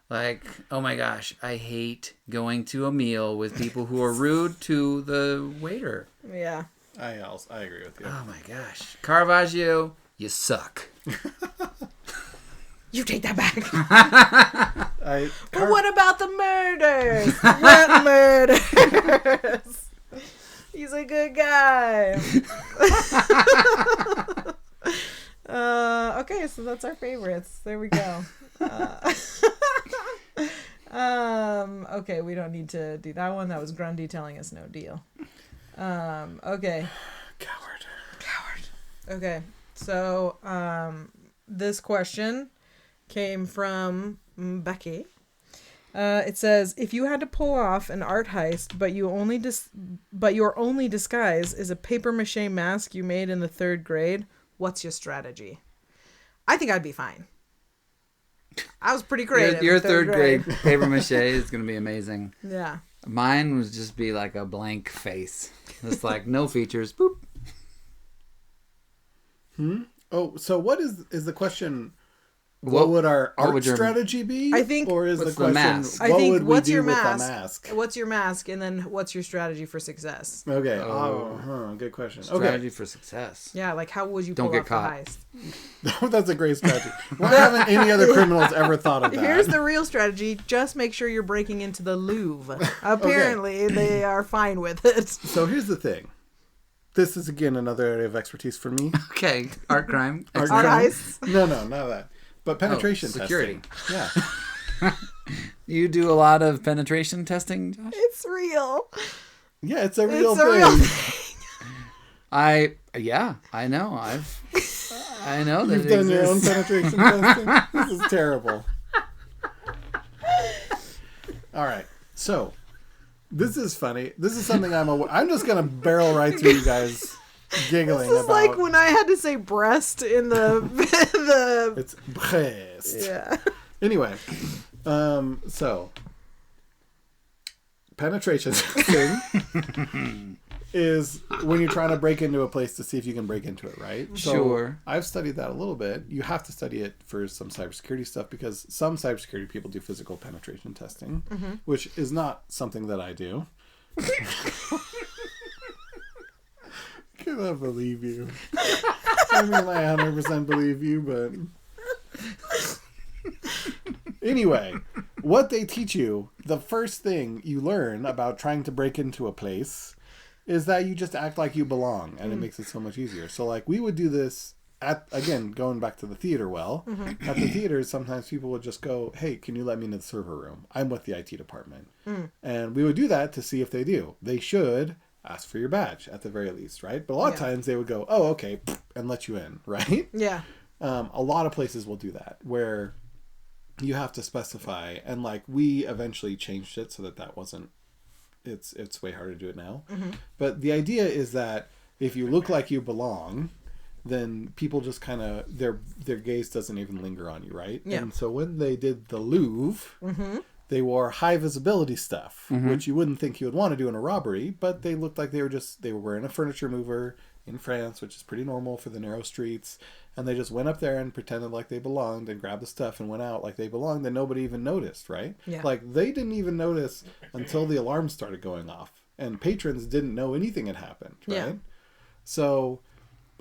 Like, oh my gosh, I hate going to a meal with people who are rude to the waiter. Yeah. I agree with you. Oh my gosh. Caravaggio, you suck. You take that back. But Car- what about the murders? What murders? He's a good guy. Okay, so that's our favorites. There we go. Okay, we don't need to do that one. That was Grundy telling us no deal. Okay. Coward. Okay, so this question came from Becky. It says, if you had to pull off an art heist, but your only disguise is a paper mache mask you made in the 3rd grade, what's your strategy? I think I'd be fine. I was pretty great. Your in the 3rd grade paper mache is going to be amazing. Yeah. Mine would just be like a blank face. It's like no features. Boop. Oh, so what is the question? What- What would our what art would your- strategy be? I think- or is the What's the question mask? I what think would we what's do your with mask? the mask? What's your mask, and then what's your strategy for success? Okay. Oh. Good question. Strategy for success. Yeah, like how would you Don't pull get off caught. the heist? Okay. That's a great strategy. Why haven't any other criminals ever thought of that? Here's the real strategy. Just make sure you're breaking into the Louvre. Apparently, they are fine with it. So here's the thing. This is again another area of expertise for me. Okay. Art crime. Art Art crime. heists? No, none of that. But penetration security. testing. Yeah. You do a lot of penetration testing, Josh? It's real. Yeah, it's a real It's a thing. real thing. I know. I know that You've done your own exists. penetration testing? This is terrible. All right. So, this is funny. This is something I'm just going to barrel right through you guys giggling This is about. like when I had to say breast in the It's breast. yeah. Anyway, so penetration testing is when you're trying to break into a place to see if you can break into it, right? So Sure. I've studied that a little bit. You have to study it for some cybersecurity stuff because some cybersecurity people do physical penetration testing, which is not something that I do. Cannot believe you. I mean, I 100% believe you, but anyway, what they teach you, the first thing you learn about trying to break into a place is that you just act like you belong, and it makes it so much easier. So, like, we would do this again, going back to the theater at the theaters, sometimes people would just go, hey, can you let me into the server room? I'm with the IT department. And we would do that to see if they do. They should ask for your badge, at the very least, right? But a lot of times they would go, oh, okay, and let you in, right? Yeah. A lot of places will do that, where you have to specify, and like we eventually changed it so that wasn't, it's way harder to do it now. But the idea is that if you look like you belong, then people just kind of, their gaze doesn't even linger on you, right? Yeah. And so when they did the Louvre, they wore high visibility stuff, which you wouldn't think you would want to do in a robbery, but they looked like they were wearing a furniture mover in France, which is pretty normal for the narrow streets. And they just went up there and pretended like they belonged and grabbed the stuff and went out like they belonged, and nobody even noticed, right? Yeah. Like, they didn't even notice until the alarms started going off. And patrons didn't know anything had happened, right? Yeah. So,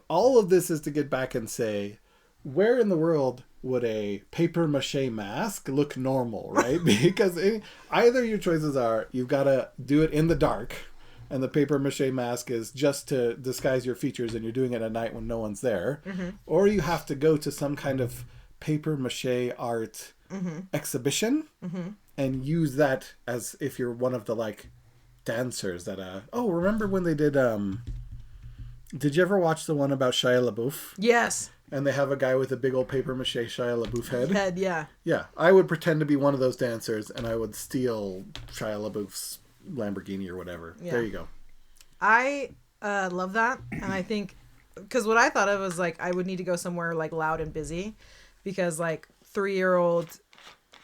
all of this is to get back and say, where in the world would a paper mache mask look normal, right? Because either your choices are, you've got to do it in the dark, and the paper mache mask is just to disguise your features and you're doing it at night when no one's there, or you have to go to some kind of paper mache art exhibition and use that as if you're one of the like dancers that remember when they did you ever watch the one about Shia LaBeouf? Yes. And they have a guy with a big old paper mache Shia LaBeouf head? Yeah. Yeah, I would pretend to be one of those dancers and I would steal Shia LaBeouf's Lamborghini or whatever. Yeah. There you go. I love that, and I think because what I thought of was like I would need to go somewhere like loud and busy, because like 3-year-old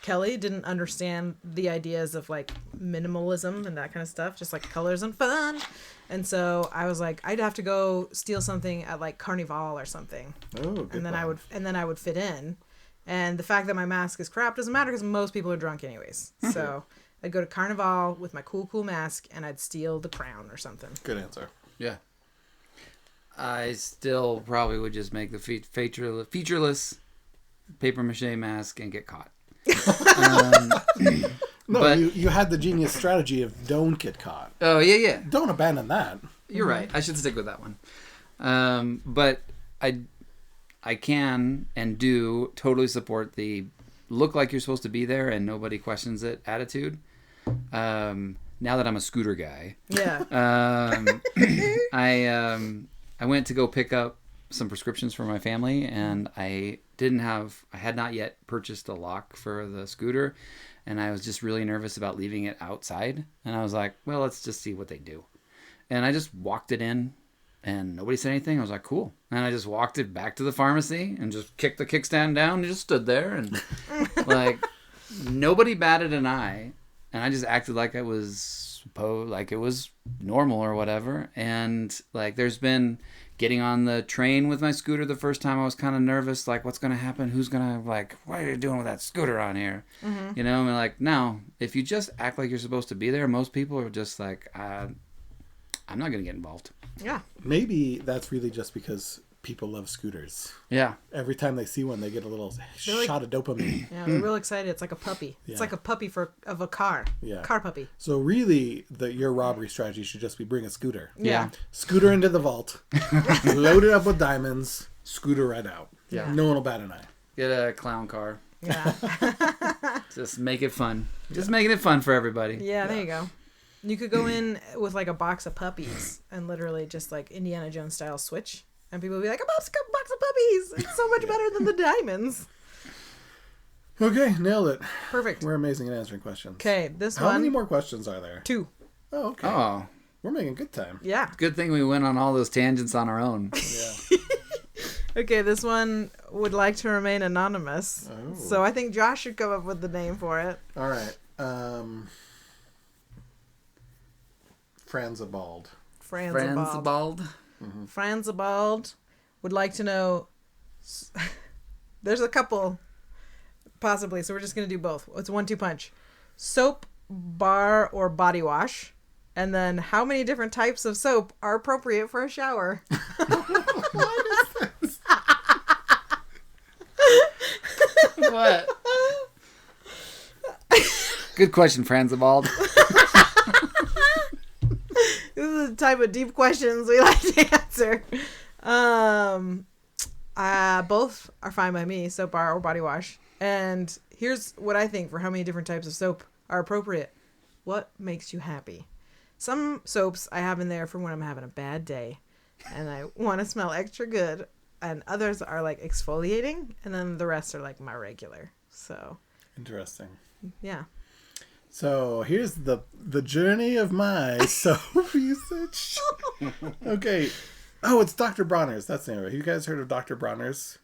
Kelly didn't understand the ideas of like minimalism and that kind of stuff, just like colors and fun. And so I was like, I'd have to go steal something at like Carnival or something, Oh, good and then one. I would fit in. And the fact that my mask is crap doesn't matter because most people are drunk anyways. So I'd go to Carnival with my cool mask and I'd steal the crown or something. Good answer. Yeah. I still probably would just make the featureless paper mache mask and get caught. No, But- you had the genius strategy of don't get caught. Oh, yeah. Don't abandon that. You're right. I should stick with that one. But I can and do totally support the look like you're supposed to be there and nobody questions it attitude. Now that I'm a scooter guy, Yeah. I went to go pick up some prescriptions for my family, and I had not yet purchased a lock for the scooter, and I was just really nervous about leaving it outside. And I was like, well, let's just see what they do. And I just walked it in, and nobody said anything. I was like, cool. And I just walked it back to the pharmacy and just kicked the kickstand down and just stood there, and like nobody batted an eye. And I just acted like it was normal or whatever. And like, there's been getting on the train with my scooter the first time, I was kind of nervous. Like, what's going to happen? Who's going to what are you doing with that scooter on here? Mm-hmm. You know, I'm like, no, if you just act like you're supposed to be there, most people are just like, I'm not going to get involved. Yeah. Maybe that's really just because people love scooters. Yeah. Every time they see one, they get a little shot of dopamine. Yeah, they're real excited. It's like a puppy. Yeah. It's like a puppy of a car. Yeah. Car puppy. So really, your robbery strategy should just be bring a scooter. Yeah. Scooter into the vault, load it up with diamonds, scooter right out. Yeah. No one will bat an eye. Get a clown car. Yeah. Just make it fun. Just making it fun for everybody. Yeah, there you go. You could go in with like a box of puppies and literally just like Indiana Jones style switch. And people would be like, a box of puppies. It's so much better than the diamonds. Okay, nailed it. Perfect. We're amazing at answering questions. Okay, this How one. many more questions are there? 2. Oh, okay. Oh, We're making good time. Yeah. good thing we went on all those tangents on our own. Yeah. Okay, this one would like to remain anonymous. Oh. So I think Josh should come up with the name for it. All right. Franzabald. Franzabald. Franzabald would like to know. There's a couple, possibly. So we're just gonna do both. It's 1-2 punch. Soap, bar, or body wash, and then how many different types of soap are appropriate for a shower? What? Good question, Franzabald. This is the type of deep questions we like to answer. Both are fine by me, soap bar or body wash. And here's what I think for how many different types of soap are appropriate. What makes you happy? Some soaps I have in there for when I'm having a bad day and I want to smell extra good. And others are like exfoliating. And then the rest are like my regular. So, Interesting. yeah. So here's the journey of my soap usage. Okay. Oh, it's Dr. Bronner's. That's the name of it. You guys heard of Dr. Bronner's?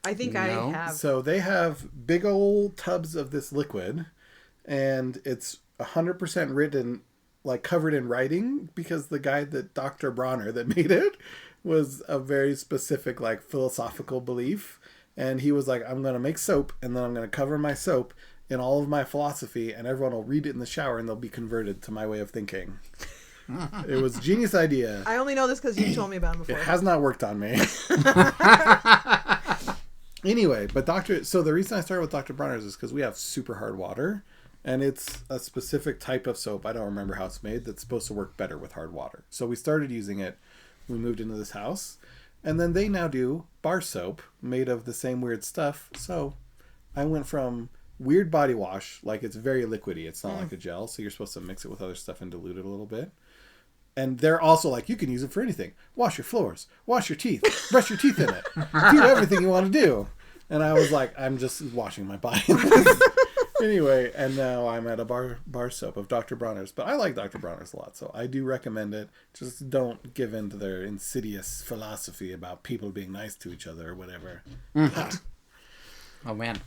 I think No. I have. So they have big old tubs of this liquid, and it's 100% written, like covered in writing, because the guy that Dr. Bronner that made it was a very specific, like philosophical belief. And he was like, I'm going to make soap, and then I'm going to cover my soap in all of my philosophy, and everyone will read it in the shower, and they'll be converted to my way of thinking. It was a genius idea. I only know this because you told me about it before. It has not worked on me. Anyway, but so the reason I started with Dr. Bronner's is because we have super hard water, and it's a specific type of soap, I don't remember how it's made, that's supposed to work better with hard water. So we started using it when we moved into this house, and then they now do bar soap made of the same weird stuff. So I went from weird body wash, like it's very liquidy, it's not like a gel, so you're supposed to mix it with other stuff and dilute it a little bit. And they're also like, you can use it for anything. Wash your floors, wash your teeth, brush your teeth in it, do everything you want to do. And I was like, I'm just washing my body in this. Anyway, and now I'm at a bar soap of Dr. Bronner's. But I like Dr. Bronner's a lot, so I do recommend it. Just don't give in to their insidious philosophy about people being nice to each other or whatever. Oh man.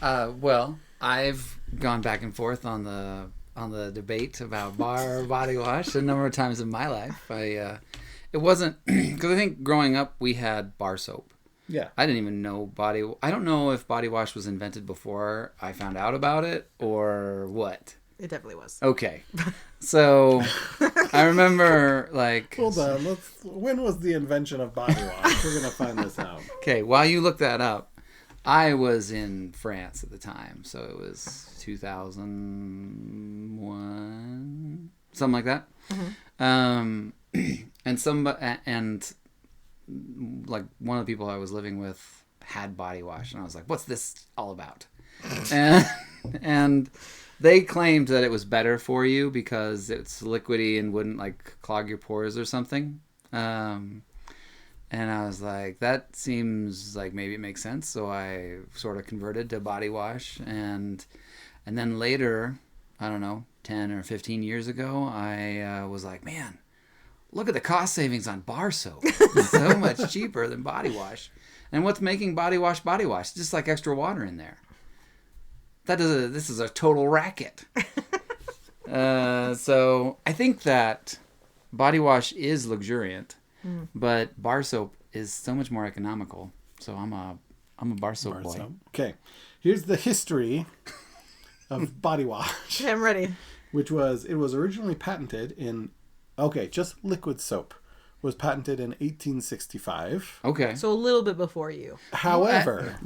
Well, I've gone back and forth on the debate about bar or body wash a number of times in my life. It wasn't because I think growing up we had bar soap. Yeah. I didn't even know I don't know if body wash was invented before I found out about it or what. It definitely was. Okay. So I remember like Hold on. When was the invention of body wash? We're going to find this out. Okay, while you look that up, I was in France at the time, so it was 2001, something like that. Mm-hmm. And like one of the people I was living with had body wash, and I was like, "What's this all about?" and they claimed that it was better for you because it's liquidy and wouldn't like clog your pores or something. And I was like, that seems like maybe it makes sense. So I sort of converted to body wash. And then later, I don't know, 10 or 15 years ago, I was like, man, look at the cost savings on bar soap. It's so much cheaper than body wash. And what's making body wash? Just like extra water in there. This is a total racket. So I think that body wash is luxuriant. But bar soap is so much more economical. So I'm a bar soap boy. Soap. Okay. Here's the history of body wash. Okay, I'm ready. It was originally patented in, just liquid soap was patented in 1865. Okay. So a little bit before you. However,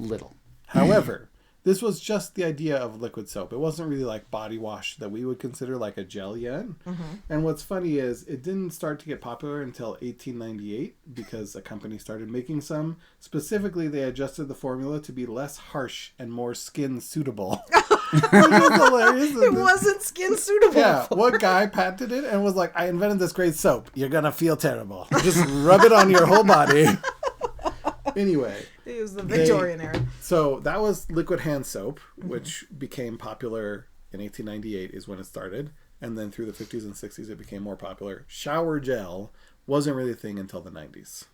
However, this was just the idea of liquid soap. It wasn't really like body wash that we would consider like a gel yet. Mm-hmm. And what's funny is it didn't start to get popular until 1898 because a company started making some. Specifically, they adjusted the formula to be less harsh and more skin suitable. is hilarious. It wasn't skin suitable. Yeah, one guy patented it and was like, I invented this great soap. You're going to feel terrible. Just rub it on your whole body. Anyway. It was the Victorian era. So that was liquid hand soap, which became popular in 1898 is when it started. And then through the 50s and 60s, it became more popular. Shower gel wasn't really a thing until the 90s.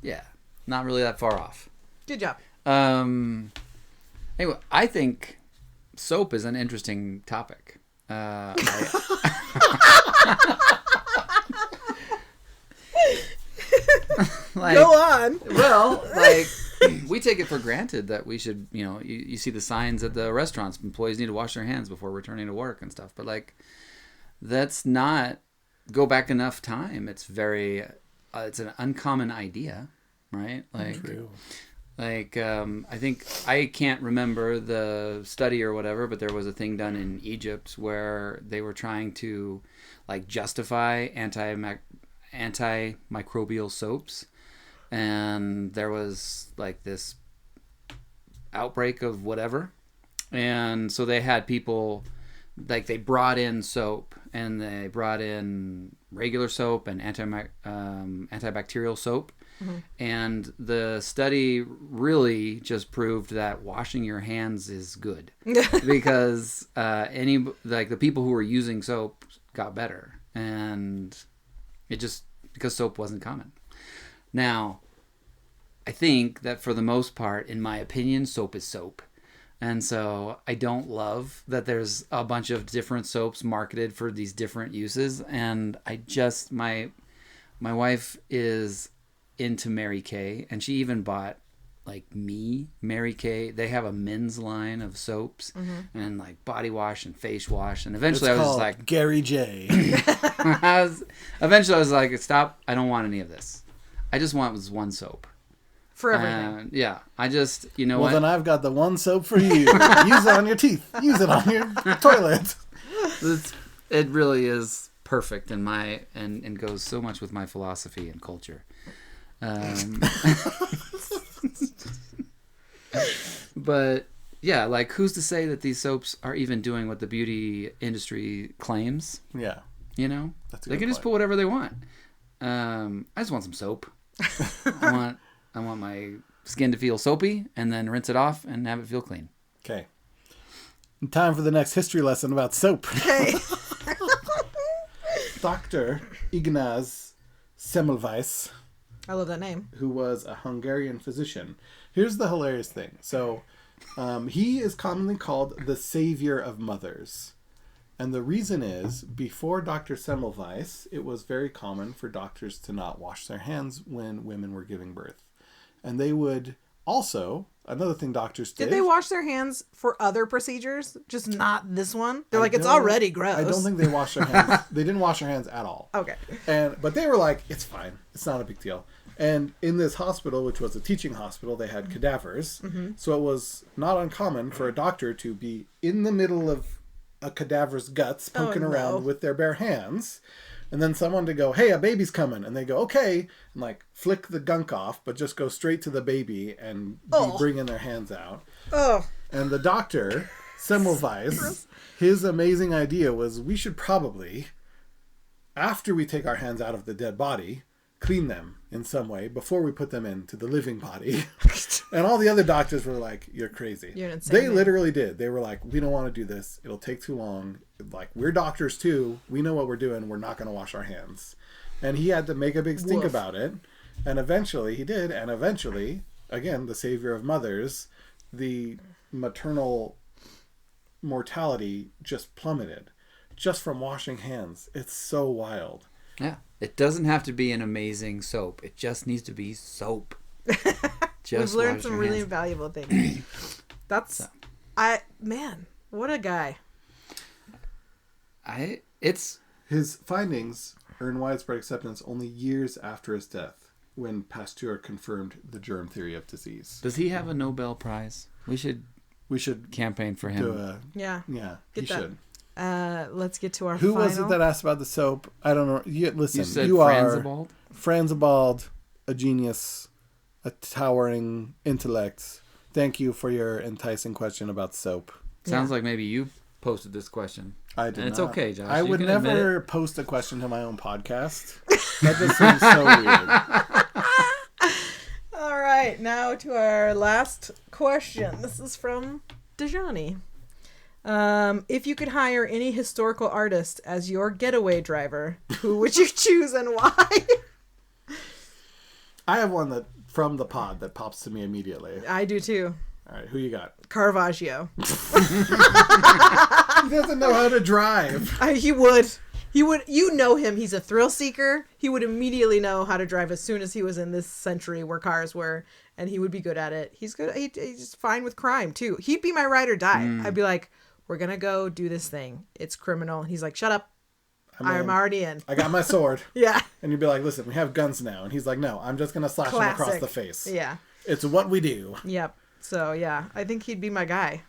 Yeah, not really that far off. Good job. Anyway, I think soap is an interesting topic. Like, Go on. well, like, we take it for granted that we should, you see the signs at the restaurants, employees need to wash their hands before returning to work and stuff. But, like, that's not go back enough time. It's very, it's an uncommon idea, right? Like, True. Like, I think, I can't remember the study or whatever, but there was a thing done in Egypt where they were trying to, like, justify antimicrobial soaps. And there was, like, this outbreak of whatever. And so they had people, like, they brought in soap, and they brought in regular soap and antibacterial soap. Mm-hmm. And the study really just proved that washing your hands is good because the people who were using soap got better, and it just because soap wasn't common. Now, I think that for the most part, in my opinion, soap is soap. And so I don't love that there's a bunch of different soaps marketed for these different uses. And I just, my wife is into Mary Kay, and she even bought Mary Kay. They have a men's line of soaps and like body wash and face wash. And eventually I was just like, Gary J. Eventually I was like, stop. I don't want any of this. I just want one soap. For everything. Yeah. I just, well, what? Then I've got the one soap for you. Use it on your teeth. Use it on your toilet. It really is perfect in and goes so much with my philosophy and culture. But yeah, like, who's to say that these soaps are even doing what the beauty industry claims? Yeah. They can just put whatever they want. I just want some soap. I want my skin to feel soapy, and then rinse it off and have it feel clean. Okay. Time for the next history lesson about soap. Okay. Dr. Ignaz Semmelweis, I love that name, who was a Hungarian physician. Here's the hilarious thing. So, he is commonly called the savior of mothers. And the reason is, before Dr. Semmelweis, it was very common for doctors to not wash their hands when women were giving birth. And they would also, another thing doctors did. Did they wash their hands for other procedures? Just not this one? They're like, it's already gross. I don't think they washed their hands. They didn't wash their hands at all. Okay. But they were like, it's fine. It's not a big deal. And in this hospital, which was a teaching hospital, they had cadavers. Mm-hmm. So it was not uncommon for a doctor to be in the middle of a cadaver's guts, poking around with their bare hands. And then someone to go, hey, a baby's coming. And they go, okay. And like flick the gunk off, but just go straight to the baby and be bringing their hands out. Oh. And the doctor, Semmelweis, his amazing idea was we should probably, after we take our hands out of the dead body, clean them in some way before we put them into the living body. And all the other doctors were like, you're crazy. You're insane. They literally did. They were like, we don't want to do this. It'll take too long. Like, we're doctors too. We know what we're doing. We're not going to wash our hands. And he had to make a big stink about it. And eventually he did. And eventually, again, the savior of mothers, the maternal mortality just plummeted just from washing hands. It's so wild. Yeah. It doesn't have to be an amazing soap. It just needs to be soap. We've learned some really valuable things. Man, what a guy. His findings earned widespread acceptance only years after his death, when Pasteur confirmed the germ theory of disease. Does he have a Nobel Prize? We should campaign for him. Yeah, he should. Let's get to our Who final. was it that asked about the soap? I don't know. Listen, you said Franzabald? Franzabald, a genius, a towering intellect. Thank you for your enticing question about soap. Sounds like maybe you posted this question. I did And it's not. okay, Josh. I You would can admit never post a question to my own podcast. That just seems so weird. All right, now to our last question. This is from Dejani. If you could hire any historical artist as your getaway driver, who would you choose and why? I have one that from the pod that pops to me immediately. I do too. All right, who you got? Caravaggio. He doesn't know how to drive. He would. You know him. He's a thrill seeker. He would immediately know how to drive as soon as he was in this century where cars were, and he would be good at it. He's good. He's fine with crime too. He'd be my ride or die. I'd be like, we're gonna go do this thing. It's criminal. And he's like, shut up. I'm already in. I got my sword. Yeah. And you'd be like, listen, we have guns now. And he's like, no, I'm just going to slash him across the face. Yeah. It's what we do. Yep. So, yeah, I think he'd be my guy.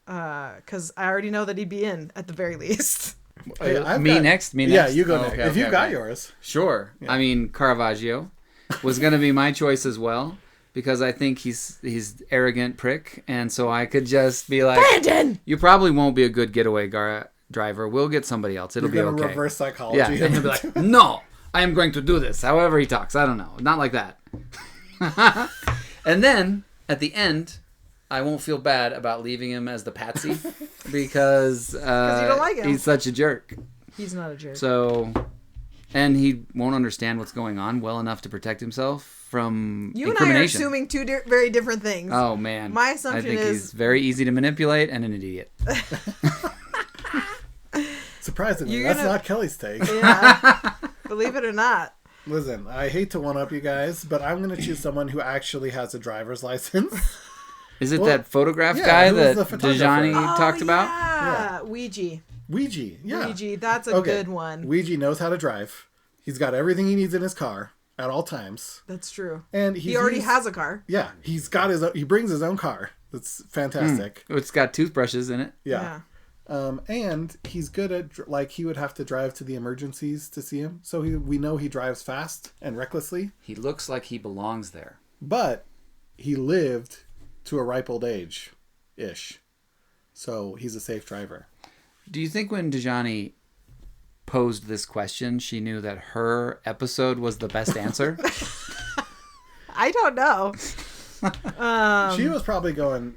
Because I already know that he'd be in at the very least. Me next. Yeah, you go Oh, next. okay, If you've okay, got okay. yours. Sure. Yeah. I mean, Caravaggio was going to be my choice as well because I think he's arrogant prick. And so I could just be like, Brandon! you probably won't be a good getaway driver. We'll get somebody else. It'll You're be gonna okay. reverse psychology. Yeah, and he'll be like, no, I am going to do this. However he talks. I don't know. Not like that. And then, at the end, I won't feel bad about leaving him as the patsy because you don't like him. he's such a jerk. He's not a jerk. So, and he won't understand what's going on well enough to protect himself from You and I are incrimination. assuming two very different things. Oh, man. My assumption I think is- he's very easy to manipulate and an idiot. Surprisingly, You're that's gonna- not Kelly's take. Yeah. Believe it or not. Listen, I hate to one-up you guys, but I'm going to choose someone who actually has a driver's license. Is it Well, that photograph yeah, guy who was that the photographer? Dejani Oh, talked about? Yeah. Ouija. Ouija, yeah. Ouija. That's a good one. Ouija knows how to drive. He's got everything he needs in his car at all times. That's true. And He already has a car. Yeah, he's got his own, he brings his own car. That's fantastic. It's got toothbrushes in it. Yeah. And he's good at, like, he would have to drive to the emergencies to see him. So we know he drives fast and recklessly. He looks like he belongs there. But he lived to a ripe old age-ish. So he's a safe driver. Do you think when Dejani posed this question, she knew that her episode was the best answer? I don't know. She was probably going,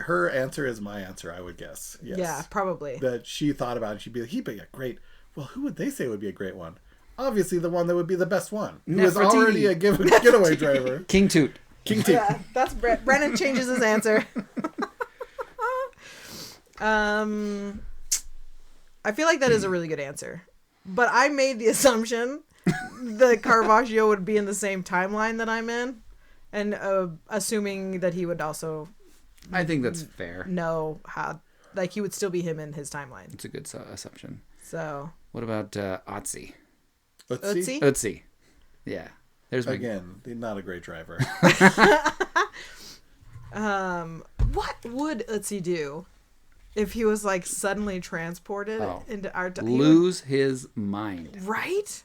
her answer is my answer, I would guess. Yes. Yeah, probably. That she thought about it. She'd be like, he'd be a great, well, who would they say would be a great one? Obviously the one that would be the best one. Who is Nefertiti. already a getaway driver. King Toot. King T. Yeah, that's Brennan changes his answer. I feel like that is a really good answer. But I made the assumption that Caravaggio would be in the same timeline that I'm in. And assuming that he would also I think that's fair. know how, like, he would still be him in his timeline. It's a good assumption. So, What about Otzi? Let's see. Ötzi? Otzi. Yeah. There's my... Again, not a great driver. what would Ötzi do if he was, like, suddenly transported into our time? Lose his mind. Right?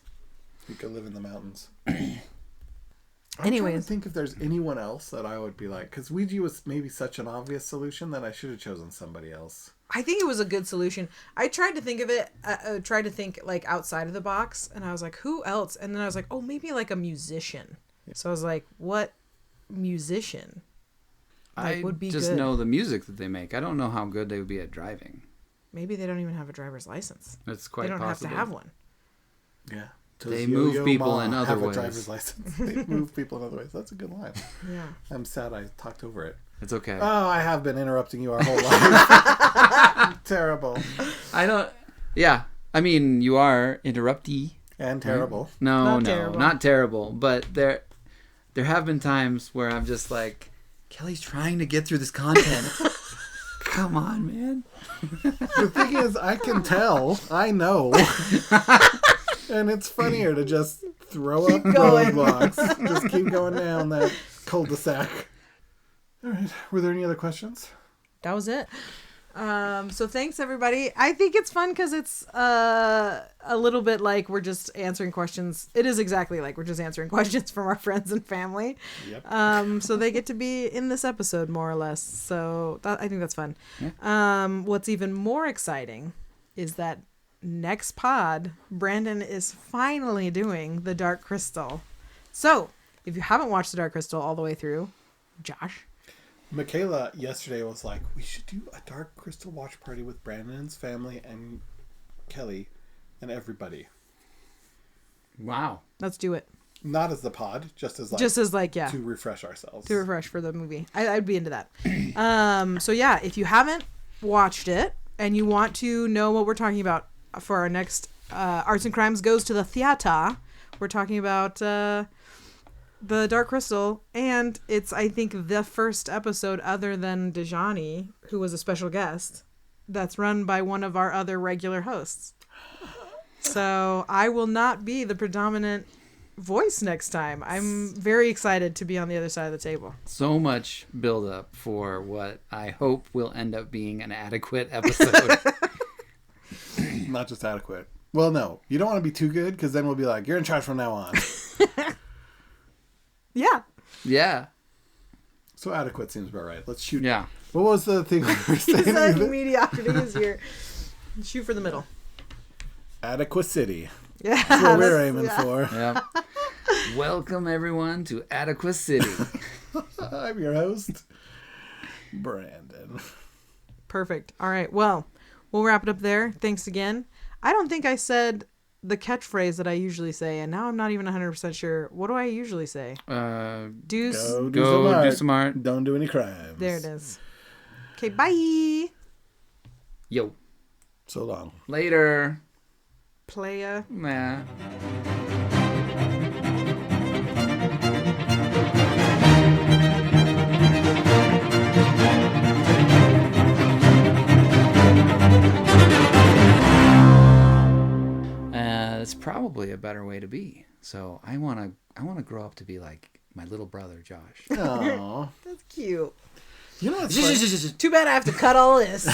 He could live in the mountains. I'm trying to Anyways. think if there's anyone else that I would be like, because Ouija was maybe such an obvious solution that I should have chosen somebody else. I think it was a good solution. I tried to think of it, tried to think, like, outside of the box, and I was like, who else? And then I was like, oh, maybe, like, a musician. So I was like, what musician I would be just good? know the music that they make. I don't know how good they would be at driving. Maybe they don't even have a driver's license. It's quite They don't possible. have to have one. Yeah. They Does move Yo-Yo people Ma in other have ways. a driver's license? They move people in other ways. That's a good line. Yeah. I'm sad I talked over it. It's okay. Oh, I have been interrupting you our whole life. Terrible. I don't... Yeah. I mean, you are interruptee. And terrible. Not terrible. Not terrible. But there have been times where I'm just like, Kelly's trying to get through this content. Come on, man. The thing is, I can tell. I know. And it's funnier to just throw up going. roadblocks. Just keep going down that cul-de-sac. All right. Were there any other questions? That was it. So thanks everybody. I think it's fun because it's a little bit like we're just answering questions. It is exactly like we're just answering questions from our friends and family. Yep. So they get to be in this episode more or less. So I think that's fun. Yeah. What's even more exciting is that next pod, Brandon is finally doing the Dark Crystal. So if you haven't watched the Dark Crystal all the way through, Josh. Michaela yesterday was like, we should do a Dark Crystal watch party with Brandon's family and Kelly and everybody. Wow. Let's do it. Not as the pod, just as yeah. to refresh ourselves. To refresh for the movie. I'd be into that. So yeah, if you haven't watched it and you want to know what we're talking about for our next Arts and Crimes Goes to the Theater, we're talking about the Dark Crystal, and it's, I think, the first episode other than Dejani, who was a special guest, that's run by one of our other regular hosts. So I will not be the predominant voice next time. I'm very excited to be on the other side of the table. So much build up for what I hope will end up being an adequate episode. Not just adequate. Well, no. You don't want to be too good, because then we'll be like, you're in charge from now on. Yeah. Yeah. So adequate seems about right. Let's shoot. Yeah. What was the thing we were saying? He's like, mediocrity is here. Shoot for the middle. Adequacity. Yeah. That's what we're aiming for. Yeah. Welcome everyone to Adequate City. I'm your host, Brandon. Perfect. All right. Well, we'll wrap it up there. Thanks again. I don't think I said the catchphrase that I usually say, and now I'm not even 100% sure. What do I usually say? Go Go do do smart. Don't do any crimes. There it is. Okay, bye. Yo. So long. Later. Playa. Nah. It's probably a better way to be. So I wanna grow up to be like my little brother Josh. Aww. That's cute. You know what's funny? Too bad I have to cut all this.